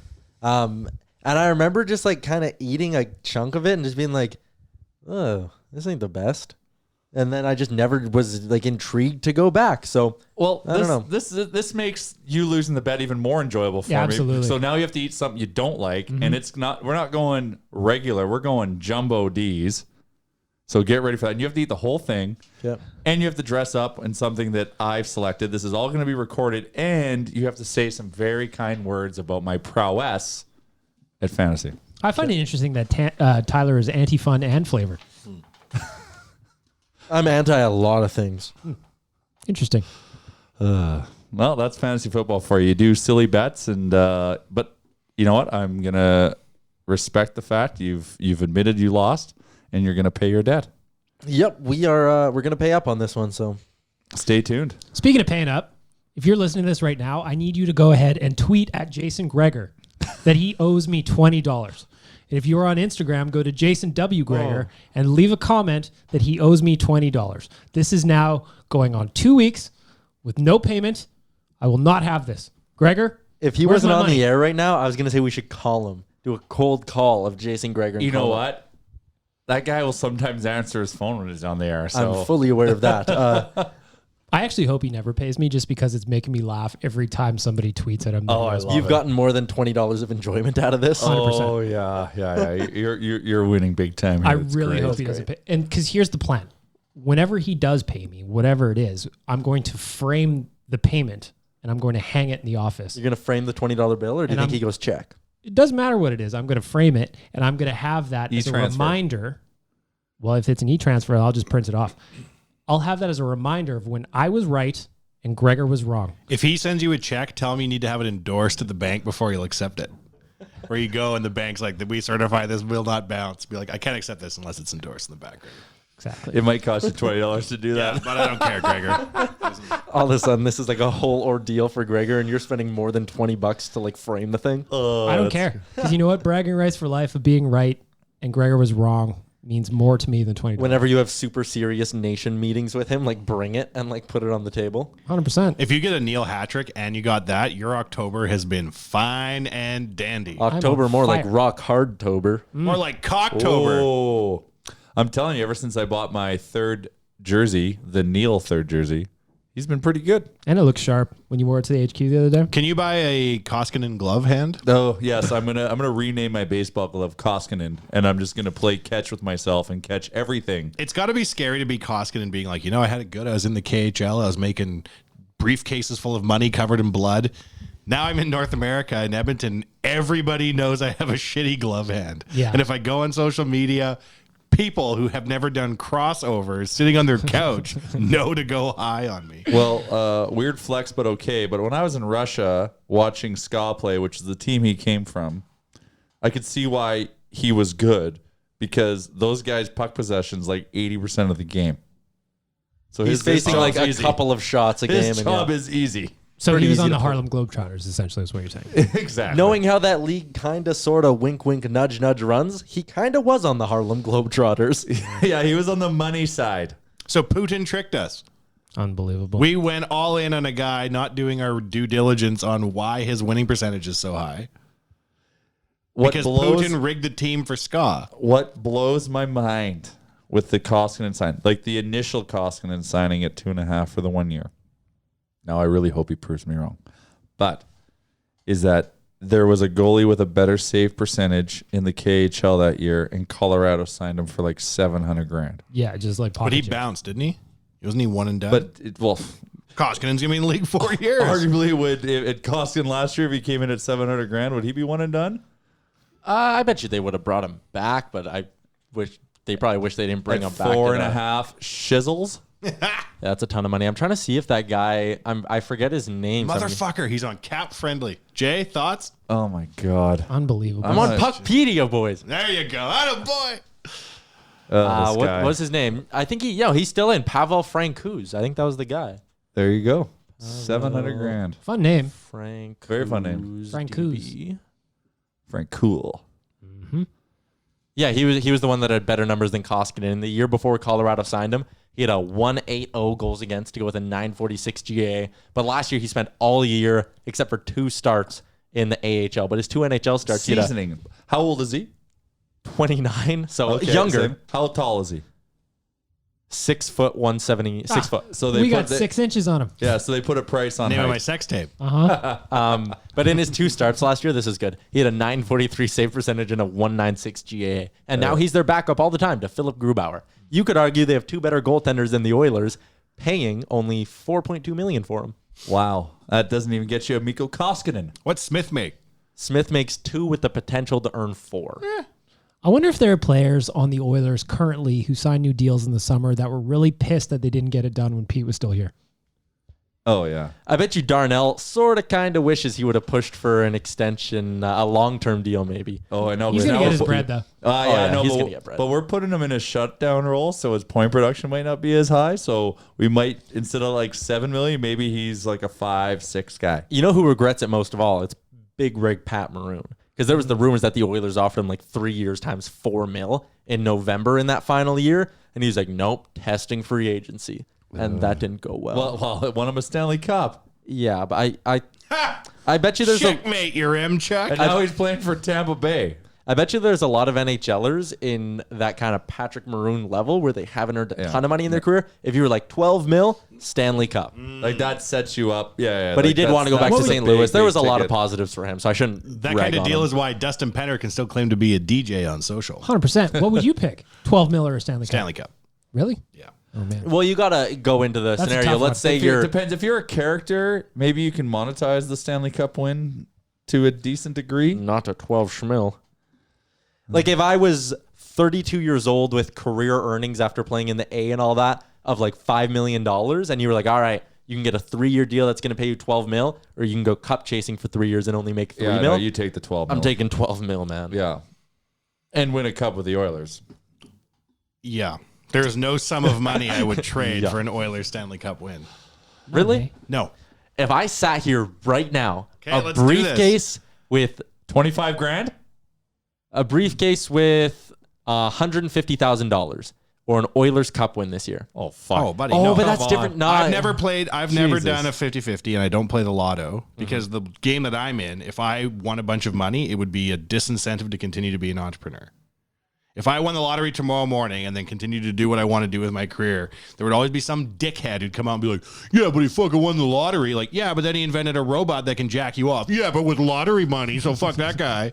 And I remember just like kind of eating a chunk of it and just being like, oh, this ain't the best. And then I just never was like intrigued to go back. So Well, I don't know. This makes you losing the bet even more enjoyable for Yeah, me. absolutely. So now you have to eat something you don't like, and we're not going regular. We're going jumbo D's. So get ready for that. And you have to eat the whole thing. Yep. And you have to dress up in something that I've selected. This is all going to be recorded, and you have to say some very kind words about my prowess at fantasy. I find it interesting that Tyler is anti-fun and flavored. I'm anti a lot of things. Interesting. Well, that's fantasy football for you. You do silly bets, and but you know what? I'm gonna respect the fact you've admitted you lost, and you're gonna pay your debt. Yep, we are. We're gonna pay up on this one. So Stay tuned. Speaking of paying up, if you're listening to this right now, I need you to go ahead and tweet at Jason Greger that he owes me $20. And if you're on Instagram, go to Jason W. Greger and leave a comment that he owes me $20. This is now going on 2 weeks with no payment. I will not have this. Greger, if he where's wasn't my on money? the air right now, I was gonna say we should call him, do a cold call of Jason Greger. And You know call him. what? That guy will sometimes answer his phone when he's on the air. So I'm fully aware of that. I actually hope he never pays me just because it's making me laugh every time somebody tweets at him. Oh, I love You've it. gotten more than $20 of enjoyment out of this. 100%. Oh yeah. You're winning big time. Here. I It's really great. hope he doesn't pay. And because here's the plan. Whenever he does pay me, whatever it is, I'm going to frame the payment and I'm going to hang it in the office. You're gonna frame the $20 bill, or do you And think he goes check? It doesn't matter what it is. I'm going to frame it and I'm going to have that as a E-transfer. reminder. Well, if it's an e-transfer, I'll just print it off. I'll have that as a reminder of when I was right and Greger was wrong. If he sends you a check, tell him you need to have it endorsed at the bank before he'll accept it. Where you go and the bank's like, we certify this will not bounce. Be like, I can't accept this unless it's endorsed in the back. Exactly. It might cost you $20 to do that. But I don't care, Gregor. All of a sudden, this is like a whole ordeal for Greger, and you're spending more than $20 to like frame the thing. I don't care. Because you know what? Bragging rights for life of being right and Greger was wrong means more to me than $20. Whenever you have super serious nation meetings with him, like bring it and like put it on the table. 100%. If you get a Neal hat trick and you got that, your October has been fine and dandy. October, on more like fire. rock hard Tober. More like Cocktober. Oh, I'm telling you, ever since I bought my third jersey, the Neal third jersey, he's been pretty good. And it looks sharp when you wore it to the HQ the other day. Can you buy a Koskinen glove hand? Oh yes, I'm gonna rename my baseball glove Koskinen, and I'm just gonna play catch with myself and catch everything. It's got to be scary to be Koskinen being like, I had it good. I was in the KHL. I was making briefcases full of money covered in blood. Now I'm in North America in Edmonton. Everybody knows I have a shitty glove hand. Yeah. And if I go on social media, people who have never done crossovers sitting on their couch know to go high on me. Well, weird flex, but okay. But when I was in Russia watching Ska play, which is the team he came from, I could see why he was good, because those guys' puck possession's like 80% of the game. So He's facing like a couple of shots a game. His and job yeah. is easy. So Pretty he was easy on to the play. Harlem Globetrotters, essentially, is what you're saying. Exactly. Knowing how that league kind of, sort of, wink, wink, nudge, nudge runs, he kind of was on the Harlem Globetrotters. Yeah, he was on the money side. So Putin tricked us. Unbelievable. We went all in on a guy not doing our due diligence on why his winning percentage is so high. Because Putin rigged the team for Ska. What blows my mind with the Koskinen sign, like the initial Koskinen signing at 2.5 for the 1 year. Now I really hope he proves me wrong, but is that there was a goalie with a better save percentage in the KHL that year, and Colorado signed him for like $700,000. Yeah, just like But he pocket bounced, didn't he? Wasn't he one and done? But Koskinen's going to be in the league 4 years. arguably, would if Koskinen last year, if he came in at $700,000, would he be one and done? I bet you they would have brought him back, but I wish they probably wish they didn't bring him back. 4.5 shizzles. That's a ton of money. I'm trying to see if that guy, I forget his name. Motherfucker, he's on Cap Friendly. Jay, thoughts? Oh my god. Unbelievable. I'm on Puckpedia, boys. There you go. Atta boy. What was his name? I think he's still in. Pavel Francouz. I think that was the guy. There you go. $700,000. Fun name. Frank. Very fun name. Francouz. Frank Cool. Yeah, he was the one that had better numbers than Koskinen. The year before Colorado signed him, he had a 1.80 goals against to go with a 9.46 GA. But last year he spent all year except for 2 starts in the AHL. But his 2 NHL starts, he had Seasoning. How old is he? 29, so Okay, younger. same. How tall is he? 6 foot 170. 6 foot. So they We put got 6 inches on him. Yeah, so they put a price on Name of height. my sex tape. But in his 2 starts last year, this is good. He had a 943 save percentage and a 196 GAA. And now he's their backup all the time to Philip Grubauer. You could argue they have 2 better goaltenders than the Oilers, paying only $4.2 million for him. Wow, that doesn't even get you a Mikko Koskinen. What's Smith make? Smith makes 2 with the potential to earn 4. I wonder if there are players on the Oilers currently who signed new deals in the summer that were really pissed that they didn't get it done when Pete was still here. Oh yeah, I bet you Darnell sort of kind of wishes he would have pushed for an extension, a long-term deal maybe. oh I know. He's but going to now get his we're- bread, though. yeah, no, he's but, gonna get bread. but we're putting him in a shutdown role, so his point production might not be as high. So we might, instead of like 7 million, maybe he's like a 5-6 guy. You know who regrets it most of all? It's Big Rig Pat Maroon. Because there was the rumors that the Oilers offered him like 3 years times $4 million in November in that final year. And he was like, nope, testing free agency. And that didn't go well. Well, it won him a Stanley Cup, Yeah, but I bet you there's Checkmate, your M Chuck. and now he's playing for Tampa Bay. I bet you there's a lot of NHLers in that kind of Patrick Maroon level where they haven't earned a ton of money in their career. If you were like 12 mil, Stanley Cup. Like that sets you up. Yeah. But he like did want to go back to that's a St. big, Louis. There big was a lot of ticket. positives for him, so I shouldn't That rag kind of on deal him. is why Dustin Penner can still claim to be a DJ on social. 100%. What would you pick? 12 mil or a Stanley Cup? Stanley Cup. Really? Yeah. Oh, man. Well, you got to go into the That's a scenario. tough Let's one. say It you're... depends. If you're a character, maybe you can monetize the Stanley Cup win to a decent degree. Not a 12 schmil. Like if I was 32 years old with career earnings after playing in the A and all that of like $5 million, and you were like, all right, you can get a 3-year deal that's going to pay you 12 mil, or you can go cup chasing for 3 years and only make 3 Yeah, mil. no, you take the 12 mil. I'm taking 12 mil, man. Yeah. And win a cup with the Oilers. Yeah. There's no sum of money I would trade for an Oilers Stanley Cup win. Really? Okay. No. If I sat here right now, Okay, a let's do this. briefcase with $25,000? $150,000 or an Oilers Cup win this year. Oh, fuck. Oh, buddy. Oh, no. but that's Come different. on. No, I've never played, I've never Jesus. done a 50-50, and I don't play the lotto because the game that I'm in, if I won a bunch of money, it would be a disincentive to continue to be an entrepreneur. If I won the lottery tomorrow morning and then continue to do what I want to do with my career, there would always be some dickhead who'd come out and be like, yeah, but he fucking won the lottery. Like, yeah, but then he invented a robot that can jack you off. Yeah, but with lottery money, so fuck that guy.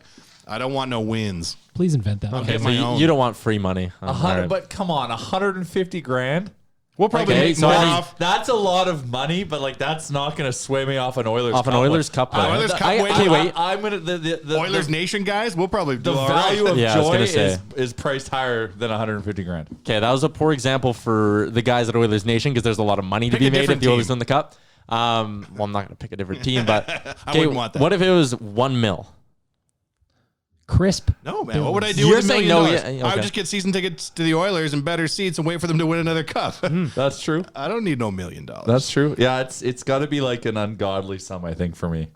I don't want no wins. Please invent that. Okay, So my own. you don't want free money. All right. But come on, $150,000? We'll probably Okay, make so more I mean, off. That's a lot of money, but like that's not going to sway me off an Oilers Off an Cup Oilers win. Cup win. Oilers Cup win. Okay, wait. I'm going to the Oilers Nation guys, we'll probably do the all value right. of Yeah, I was joy gonna say. is priced higher than $150,000. Okay, that was a poor example for the guys at Oilers Nation because there's a lot of money to Pick a be made if different the Oilers team. win the Cup. Well, I'm not going to pick a different team, but I wouldn't want that. What if it was 1 mil? Crisp. No, man. What would I do You're with $1 saying million? no, I yeah, would okay. just get season tickets to the Oilers and better seats and wait for them to win another cup. That's true. I don't need no $1 million. That's true. Yeah, it's got to be like an ungodly sum, I think, for me.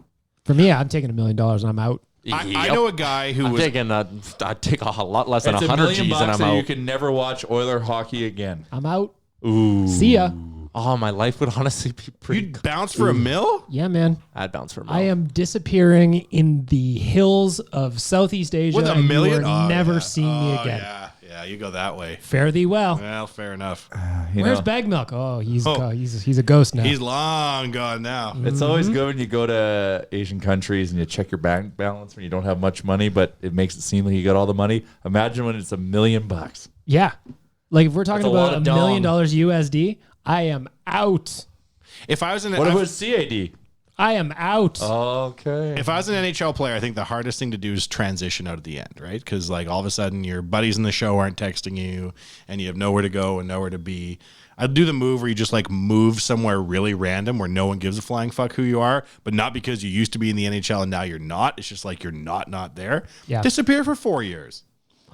For me, I'm taking $1 million and I'm out. I know a guy who I'm was taking I'd take a lot less than It's $1 100 million G's and bucks I'm and you out. can never watch Oiler hockey again. I'm out. Ooh. See ya. Oh, my life would honestly be pretty. you'd bounce for $1 million. Yeah, man. I'd bounce for a mil. I am disappearing in the hills of Southeast Asia. With $1 and million? You are Oh, never yeah. seeing me again. Yeah, you go that way. Fare thee well. Well, fair enough. Where's Bag Milk? Oh, he's a ghost now. He's long gone now. It's always good when you go to Asian countries and you check your bank balance when you don't have much money, but it makes it seem like you got all the money. Imagine when it's $1 million. Yeah. Like if we're talking That's a lot about of $1 million dong. USD, I am out. If I was an What about CAD? I am out. Okay. If I was an NHL player, I think the hardest thing to do is transition out at the end, right? Because like all of a sudden your buddies in the show aren't texting you and you have nowhere to go and nowhere to be. I'd do the move where you just like move somewhere really random where no one gives a flying fuck who you are, but not because you used to be in the NHL and now you're not. It's just like you're not there. Yeah. Disappear for 4 years.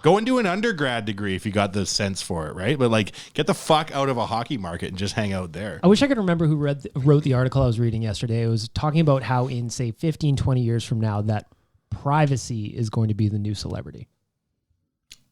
Go and do an undergrad degree if you got the sense for it, right? But like get the fuck out of a hockey market and just hang out there. I wish I could remember who wrote the article I was reading yesterday. It was talking about how in, say, 15, 20 years from now, that privacy is going to be the new celebrity.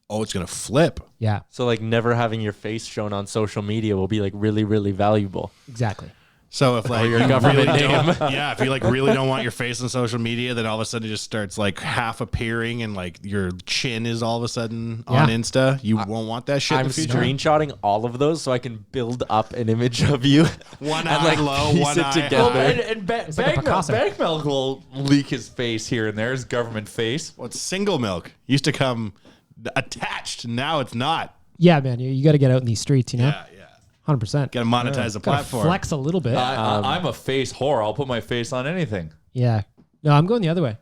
Oh, it's going to flip. Yeah, So like never having your face shown on social media will be like really, really valuable. exactly. So if like your you government really name. if you like really don't want your face on social media, then all of a sudden it just starts like half appearing and like your chin is all of a sudden on Insta. You won't want that shit. I'm in the future. screenshotting all of those so I can build up an image of you. One and eye low, piece one it eye together. high. And like a Picasso. Bag Milk will leak his face here and there, his government face. Well, it's single milk. Used to come attached. Now it's not. Yeah, man, you got to get out in these streets, you know? Yeah. 100%. Got to monetize the Gotta platform. flex a little bit. I'm a face whore. I'll put my face on anything. Yeah. No, I'm going the other way.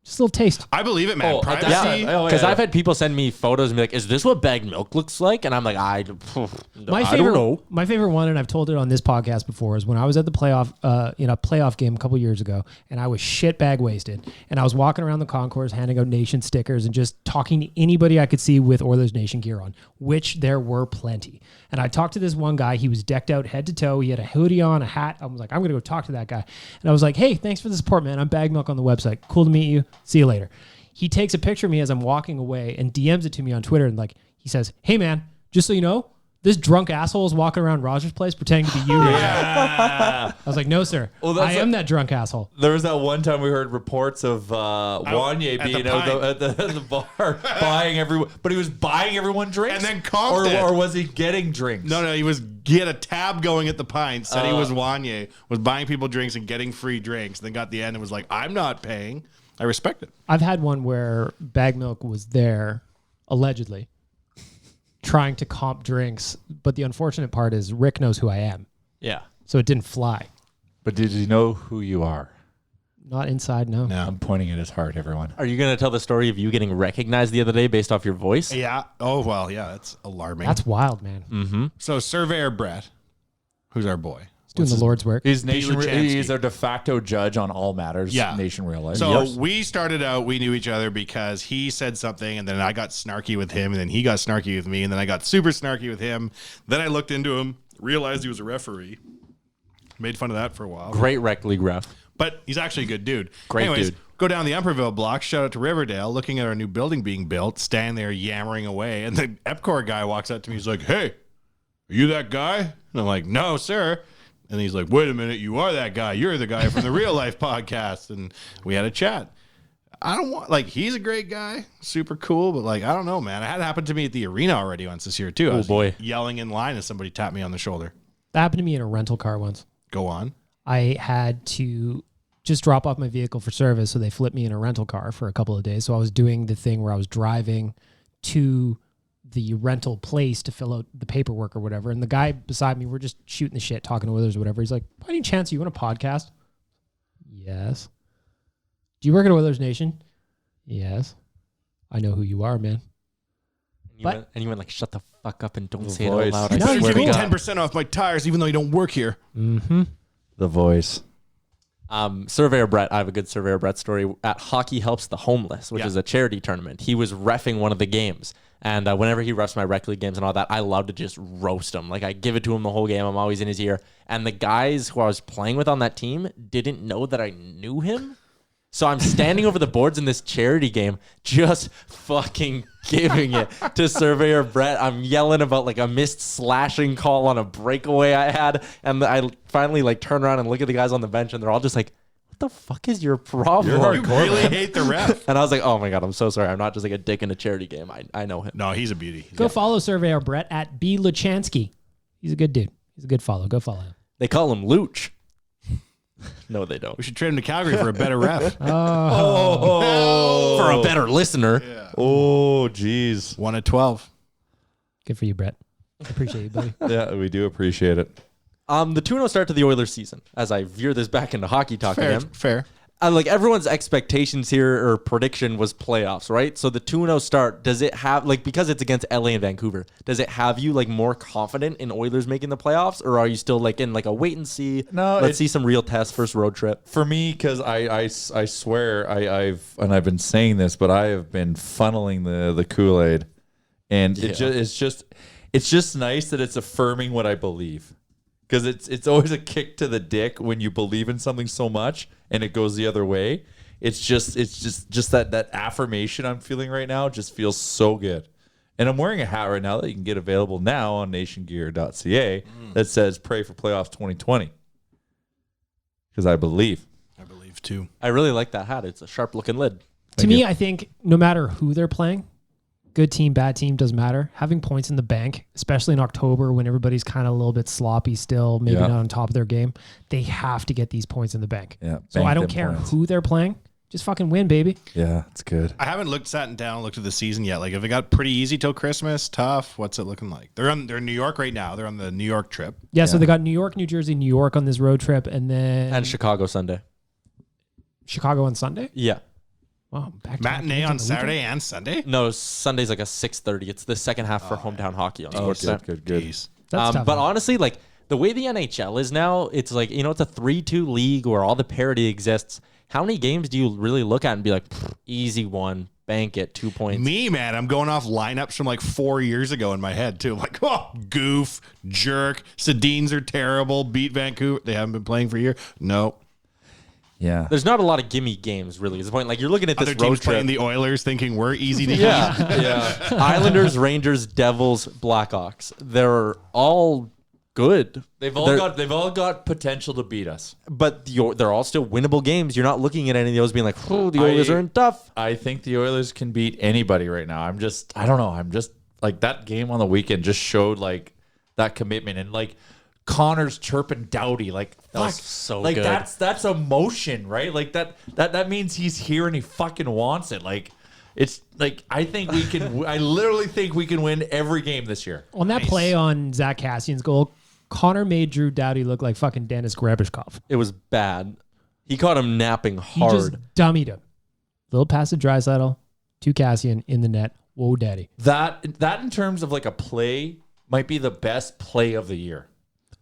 Just a little taste. I believe it, man. Oh, Privacy. Because I've had people send me photos and be like, "Is this what bagged milk looks like?" And I'm like, I don't know. My favorite one, and I've told it on this podcast before, is when I was at the playoff game a couple years ago, and I was shitbag wasted, and I was walking around the concourse handing out Nation stickers and just talking to anybody I could see with Oilers Nation gear on, which there were plenty. And I talked to this one guy. He was decked out head to toe. He had a hoodie on, a hat. I was like, I'm gonna go talk to that guy. And I was like, hey, thanks for the support, man. I'm Bag Milk on the website. Cool to meet you. See you later. He takes a picture of me as I'm walking away and DMs it to me on Twitter. And like, he says, hey man, just so you know, this drunk asshole is walking around Rogers Place pretending to be you right now. I was like, no, sir. Well, I am that drunk asshole. There was that one time we heard reports of Wanye being out at the bar buying everyone, but he was buying everyone drinks, And then comped it. or was he getting drinks? No, he had a tab going at the pint, said he was Wanye, was buying people drinks and getting free drinks, then got the end and was like, I'm not paying. I respect it. I've had one where Bag Milk was there, allegedly, trying to comp drinks. But the unfortunate part is Rick knows who I am. Yeah. So it didn't fly. But did you know who you are? Not inside, no. I'm pointing at his heart, everyone. Are you gonna tell the story of you getting recognized the other day based off your voice? Yeah. Oh, well, yeah, that's alarming. That's wild, man. So Surveyor Brett, who's our boy. Doing the Lord's work. He's Lachansky. He's our de facto judge on all matters. Yeah. Nation Real Life. So we started out, we knew each other because he said something, and then I got snarky with him, and then he got snarky with me, and then I got super snarky with him. Then I looked into him, realized he was a referee, made fun of that for a while. Great rec league ref. But he's actually a good dude. Great Anyways, dude. Go down the Umperville block, shout out to Riverdale, looking at our new building being built, standing there yammering away, and the EPCOR guy walks up to me, he's like, hey, are you that guy? And I'm like, no, sir. And he's like, wait a minute, you are that guy. You're the guy from the Real Life podcast. And we had a chat. I don't want, like, he's a great guy, super cool, but, like, I don't know, man. It had happened to me at the arena already once this year, too. I was yelling in line as somebody tapped me on the shoulder. That happened to me in a rental car once. Go on. I had to just drop off my vehicle for service, so they flipped me in a rental car for a couple of days. So I was doing the thing where I was driving to the rental place to fill out the paperwork or whatever. And the guy beside me, we're just shooting the shit, talking to others or whatever. He's like, by any chance, are you on a podcast? Yes. Do you work at Oilers Nation? Yes. I know who you are, man. And you went like, shut the fuck up and don't The say voice. it out loud. No, I you swear Give to me God. 10% off my tires, even though you don't work here. Mm-hmm. The voice. Surveyor Brett, I have a good Surveyor Brett story. At Hockey Helps the Homeless, which is a charity tournament, he was reffing one of the games. And whenever he refs my rec league games and all that, I love to just roast him. Like, I give it to him the whole game. I'm always in his ear. And the guys who I was playing with on that team didn't know that I knew him. So I'm standing over the boards in this charity game, just fucking giving it to Surveyor Brett. I'm yelling about like a missed slashing call on a breakaway I had. And I finally like turn around and look at the guys on the bench and they're all just like, what the fuck is your problem? You really hate the ref. And I was like, oh my God, I'm so sorry. I'm not just like a dick in a charity game. I know him. No, he's a beauty. Go follow Surveyor Brett at B. Lachansky. He's a good dude. He's a good follow. Go follow him. They call him Luch. No, they don't. We should trade him to Calgary for a better ref. For a better listener. Oh, geez. 1 at 12. Good for you, Brett. I appreciate you, buddy. Yeah, we do appreciate it. The 2-0 start to the Oilers season, as I veer this back into hockey talk again. Fair. Like everyone's expectations here or prediction was playoffs, right? So the 2-0 start, does it have, like, because it's against LA and Vancouver, does it have you like more confident in Oilers making the playoffs, or are you still like in like a wait and see? No, let's see some real tests, first road trip. For me, because I swear I've been saying this, but I have been funneling the Kool-Aid, and it's just nice that it's affirming what I believe. Because it's always a kick to the dick when you believe in something so much and it goes the other way. It's just that affirmation I'm feeling right now just feels so good. And I'm wearing a hat right now that you can get available now on nationgear.ca that says "Pray for Playoffs 2020." because I believe. I believe too. I really like that hat. It's a sharp looking lid. To me, I think no matter who they're playing, good team, bad team, doesn't matter. Having points in the bank, especially in October when everybody's kind of a little bit sloppy still, maybe not on top of their game, they have to get these points in the bank. Yeah. So I don't care who they're playing. Just fucking win, baby. Yeah, it's good. I haven't sat down, looked at the season yet. Like, if it got pretty easy till Christmas, tough. What's it looking like? They're in New York right now. They're on the New York trip. Yeah, so they got New York, New Jersey, New York on this road trip, and then And Chicago Sunday. Chicago on Sunday. Yeah. Wow, back Matinee on Saturday and Sunday. No, Sunday's like a 6:30. It's the second half for hometown hockey on Sportsnet. Good. Jeez. That's tough. But honestly, like the way the NHL is now, it's like, it's a 3-2 league where all the parity exists. How many games do you really look at and be like, easy one, bank it, 2 points? Me, man, I'm going off lineups from like 4 years ago in my head too. I'm like, oh, goof, jerk. Sedins are terrible. Beat Vancouver. They haven't been playing for a year. No. Yeah. There's not a lot of gimme games, really. Is the point. Like, you're looking at this Other road teams trip. playing the Oilers thinking we're easy to eat. Yeah. Islanders, Rangers, Devils, Blackhawks. They're all good. They've all got potential to beat us. But they're all still winnable games. You're not looking at any of those being like, oh, the Oilers are in tough. I think the Oilers can beat anybody right now. I don't know. I'm just like, that game on the weekend just showed like that commitment, and like Connor's chirping Doughty. Like, That was fuck, so like good. that's emotion, right? Like that means he's here and he fucking wants it. Like, it's like, I think we can, I literally think we can win every game this year. on that play on Zach Cassian's goal, Connor made Drew Doughty look like fucking Dennis Grebishkov. It was bad. He caught him napping He hard. just dummied him. Little pass to Draisaitl, to Cassian in the net. Whoa, daddy. That in terms of like a play might be the best play of the year.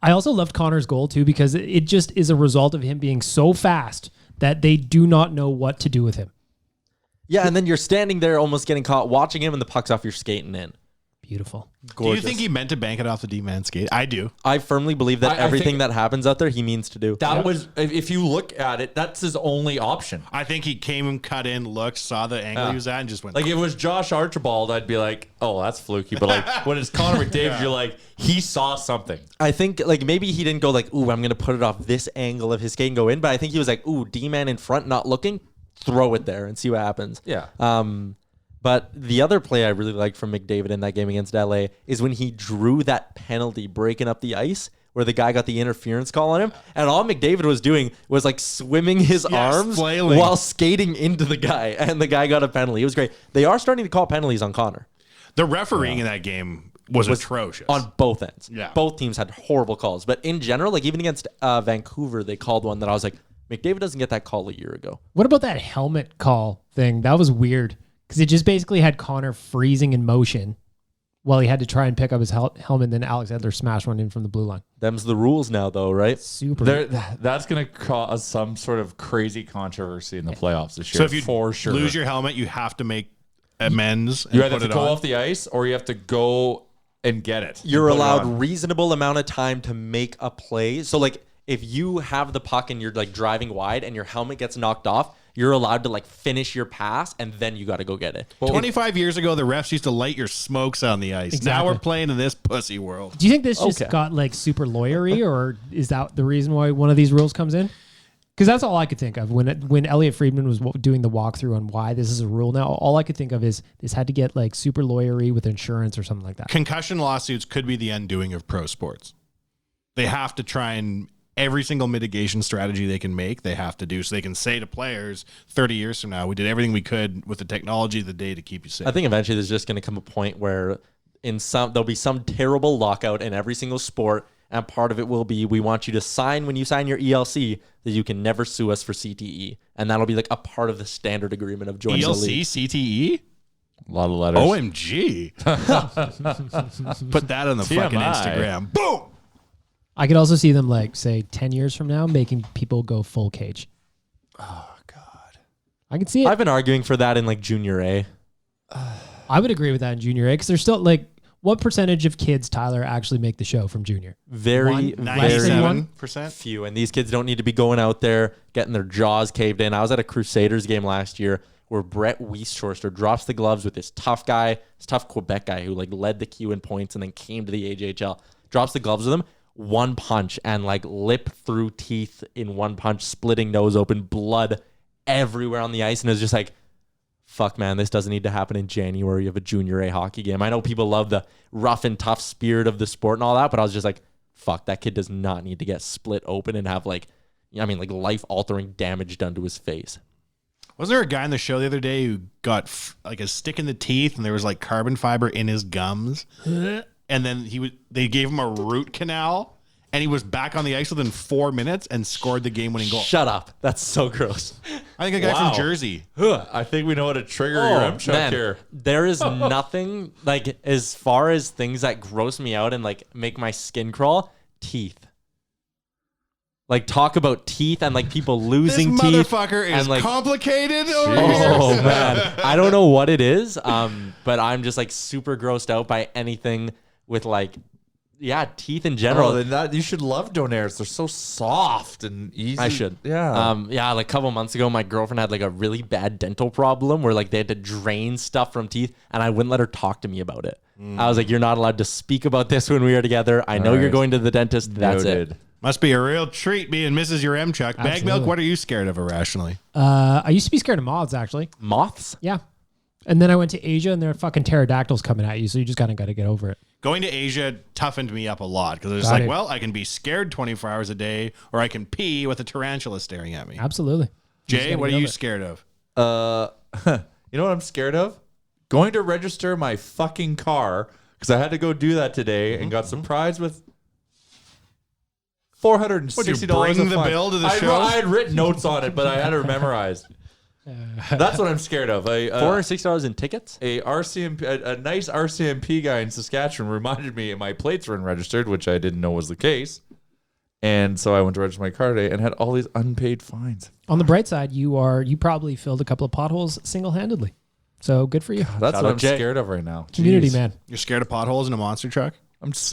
I also loved Connor's goal too because it just is a result of him being so fast that they do not know what to do with him. Yeah, and then you're standing there almost getting caught, watching him, and the puck's off your skating in. Beautiful. Do Gorgeous. you think he meant to bank it off the D-man skate? I do. I firmly believe that I everything think- that happens out there, he means to do. That was, if you look at it, that's his only option. I think he came and cut in, looked, saw the angle he was at, and just went. Like, if it was Josh Archibald, I'd be like, oh, that's fluky. But like, when it's Connor McDavid, you're like, he saw something. I think like maybe he didn't go like, ooh, I'm going to put it off this angle of his skate and go in. But I think he was like, ooh, D-man in front, not looking, throw it there and see what happens. Yeah. But the other play I really liked from McDavid in that game against LA is when he drew that penalty breaking up the ice where the guy got the interference call on him. And all McDavid was doing was like swimming his arms flailing. while skating into the guy. And the guy got a penalty. It was great. They are starting to call penalties on Connor. The refereeing in that game was atrocious. On both ends. Yeah. Both teams had horrible calls. But in general, like even against Vancouver, they called one that I was like, McDavid doesn't get that call a year ago. What about that helmet call thing? That was weird because it just basically had Connor freezing in motion while he had to try and pick up his helmet. And then Alex Edler smashed one in from the blue line. Them's the rules now, though, right? Super. That's going to cause some sort of crazy controversy in the playoffs this year. So if you for sure. lose your helmet, you have to make amends. And You either put have to it go on. off the ice or you have to go and get it. You're Put it allowed on. reasonable amount of time to make a play. So like if you have the puck and you're like driving wide and your helmet gets knocked off, you're allowed to like finish your pass and then you got to go get it. 25 years ago, the refs used to light your smokes on the ice. Now Exactly. we're playing in this pussy world. Do you think this just Okay. got like super lawyery, or is that the reason why one of these rules comes in? Because that's all I could think of when Elliot Friedman was doing the walkthrough on why this is a rule now. All I could think of is this had to get like super lawyery with insurance or something like that. Concussion lawsuits could be the undoing of pro sports. They have to try and every single mitigation strategy they can make, they have to do so they can say to players 30 years from now, we did everything we could with the technology of the day to keep you safe. I think eventually there's just going to come a point where there'll be some terrible lockout in every single sport, and part of it will be we want you to sign when you sign your ELC that you can never sue us for CTE, and that'll be like a part of the standard agreement of joining the ELC, league. CTE? A lot of letters. OMG. Put that on the fucking TMI. Instagram. Boom. I could also see them like say 10 years from now making people go full cage. Oh, God. I can see it. I've been arguing for that in like junior A. I would agree with that in junior A because there's still like what percentage of kids, Tyler, actually make the show from junior? Very, One? very 97%. few. And these kids don't need to be going out there getting their jaws caved in. I was at a Crusaders game last year where Brett Wiesthorster drops the gloves with this tough guy, this tough Quebec guy who like led the queue in points and then came to the AJHL, drops the gloves with him. one punch and like lip through teeth in one punch, splitting nose open, blood everywhere on the ice. And it was just like, fuck, man, this doesn't need to happen in January of a junior A hockey game. I know people love the rough and tough spirit of the sport and all that, but I was just like, fuck, that kid does not need to get split open and have like life-altering damage done to his face. Wasn't there a guy on the show the other day who got like a stick in the teeth and there was like carbon fiber in his gums? And then they gave him a root canal and he was back on the ice within 4 minutes and scored the game-winning goal. Shut up. That's so gross. I think a guy from Jersey. I think we know how to trigger your M-Chuck here. There is nothing, like, as far as things that gross me out and, like, make my skin crawl, teeth. Like, talk about teeth and, like, people losing teeth. This motherfucker is like, complicated. Oh, man. I don't know what it is, but I'm just, like, super grossed out by anything with, like, teeth in general. Oh, then you should love donairs. They're so soft and easy. I should. Yeah. Like a couple months ago, my girlfriend had like a really bad dental problem where like they had to drain stuff from teeth, and I wouldn't let her talk to me about it. I was like, you're not allowed to speak about this when we are together. I know you're going to the dentist. That's it. Must be a real treat being Mrs. Your M-Chuck. Bag milk, what are you scared of irrationally? I used to be scared of moths, actually. Moths? Yeah. And then I went to Asia, and there are fucking pterodactyls coming at you, so you just kind of got to get over it. Going to Asia toughened me up a lot because I was like, well, I can be scared 24 hours a day, or I can pee with a tarantula staring at me. Absolutely. Jay, what are you scared of? You know what I'm scared of? Going to register my fucking car because I had to go do that today and got surprised with $460. Would you bring the bill to the show? I had written notes on it, but I had it memorized. That's what I'm scared of. $460 in tickets? A nice RCMP guy in Saskatchewan reminded me my plates were unregistered, which I didn't know was the case. And so I went to register my car today and had all these unpaid fines. On the bright side, you probably filled a couple of potholes single-handedly. So good for you. That's what I'm scared of right now. Community, Jeez. man. You're scared of potholes in a monster truck? I'm just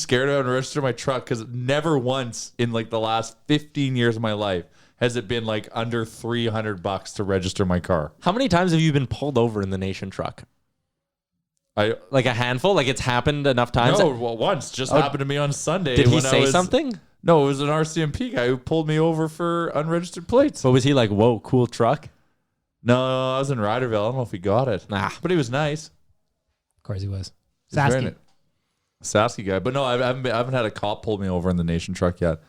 scared of having to register my truck because never once in like the last 15 years of my life has it been like under $300 to register my car. How many times have you been pulled over in the Nation truck? Like a handful? Like it's happened enough times? No, well, once. Just happened to me on Sunday. Did he say something? No, it was an RCMP guy who pulled me over for unregistered plates. But was he like, whoa, cool truck? No, I was in Ryderville. I don't know if he got it. Nah. But he was nice. Of course he was. Sasky guy. But no, I haven't had a cop pull me over in the Nation truck yet.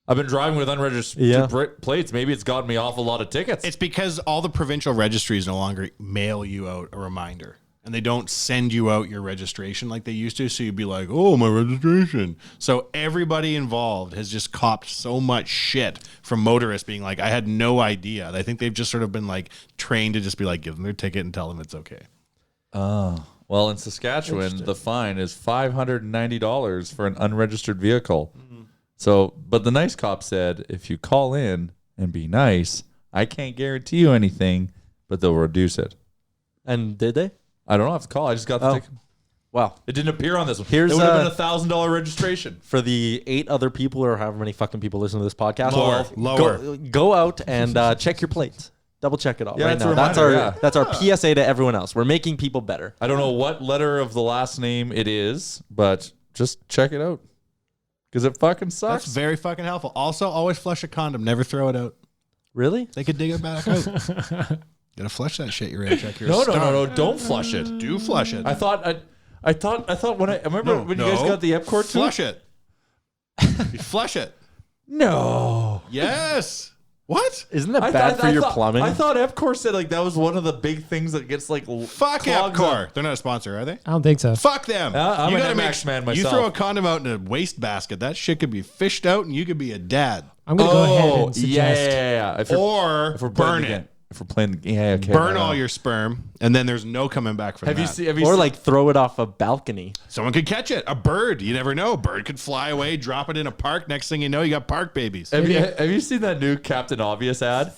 I've been driving with unregistered plates. Maybe it's gotten me off a lot of tickets. It's because all the provincial registries no longer mail you out a reminder. And they don't send you out your registration like they used to. So you'd be like, oh, my registration. So everybody involved has just copped so much shit from motorists being like, I had no idea. I think they've just sort of been like trained to just be like, give them their ticket and tell them it's okay. Oh. Well, in Saskatchewan, the fine is $590 for an unregistered vehicle. Mm-hmm. So, but the nice cop said, if you call in and be nice, I can't guarantee you anything, but they'll reduce it. And did they? I don't know. I have to call. I just got the ticket. Wow. It didn't appear on this one. It would have been $1,000 registration. For the 8 other people or however many fucking people listen to this podcast. Lower. Go out and check your plates. Double check it all right now. That's our PSA to everyone else. We're making people better. I don't know what letter of the last name it is, but just check it out. Because it fucking sucks. That's very fucking helpful. Also, always flush a condom. Never throw it out. Really? They could dig it back out. Gotta flush that shit. You're in check. No. Don't flush it. Do flush it. I thought when I remember when you guys got the Epcot too. Flush it. You flush it. No. Yes. What? Isn't that bad for your plumbing? I thought Epcor said like that was one of the big things that gets like fuck Epcor. They're not a sponsor, are they? I don't think so. Fuck them. I'm you an gotta MX man myself. You throw a condom out in a waste basket. That shit could be fished out, and you could be a dad. I'm gonna go ahead and suggest. Yeah. If we're burn it. If we're playing, okay. Burn all your sperm, and then there's no coming back from that. Have you or seen, like throw it off a balcony. Someone could catch it. A bird. You never know. A bird could fly away, drop it in a park. Next thing you know, you got park babies. Have you seen that new Captain Obvious ad?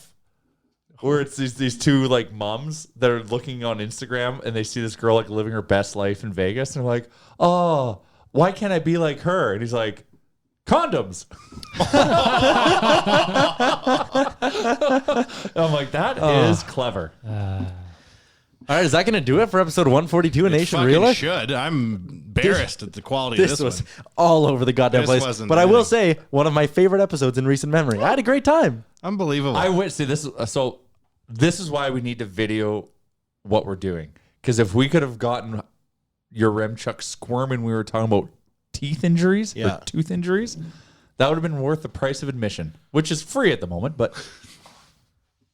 Where it's these two like moms that are looking on Instagram and they see this girl like living her best life in Vegas and they're like, oh, why can't I be like her? And he's like, condoms. I'm like, that is clever. All right, is that going to do it for episode 142 of Nation Real Life? Should. I'm embarrassed at the quality of This this was one. all over the goddamn This place. wasn't But I will anything. say, one of my favorite episodes in recent memory. I had a great time. Unbelievable. I would say this. So this is why we need to video what we're doing. Because if we could have gotten your Remchuck squirm when we were talking about teeth injuries or tooth injuries, that would have been worth the price of admission, which is free at the moment, but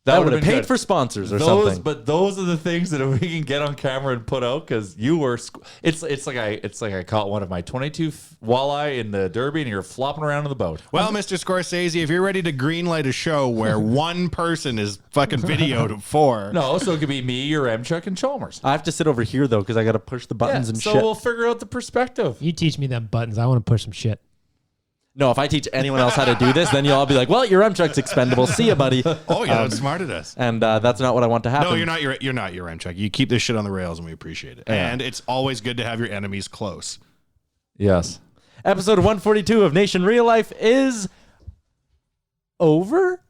That would have been paid good. for sponsors or something. But those are the things that we can get on camera and put out because you were. It's like I caught one of my 22 walleye in the Derby and you're flopping around in the boat. Well, Mr. Scorsese, if you're ready to greenlight a show where one person is fucking videoed of 4. No, so it could be me, your Remchuck, and Chalmers. I have to sit over here, though, because I got to push the buttons and so shit. we'll figure out the perspective. You teach me them buttons. I want to push some shit. No, if I teach anyone else how to do this, then you'll all be like, well, your Remchuck's expendable. See ya, buddy. Oh, you're outsmarted us. And that's not what I want to happen. No, you're not your Remchuck. You keep this shit on the rails, and we appreciate it. Yeah. And it's always good to have your enemies close. Yes. Episode 142 of Nation Real Life is over.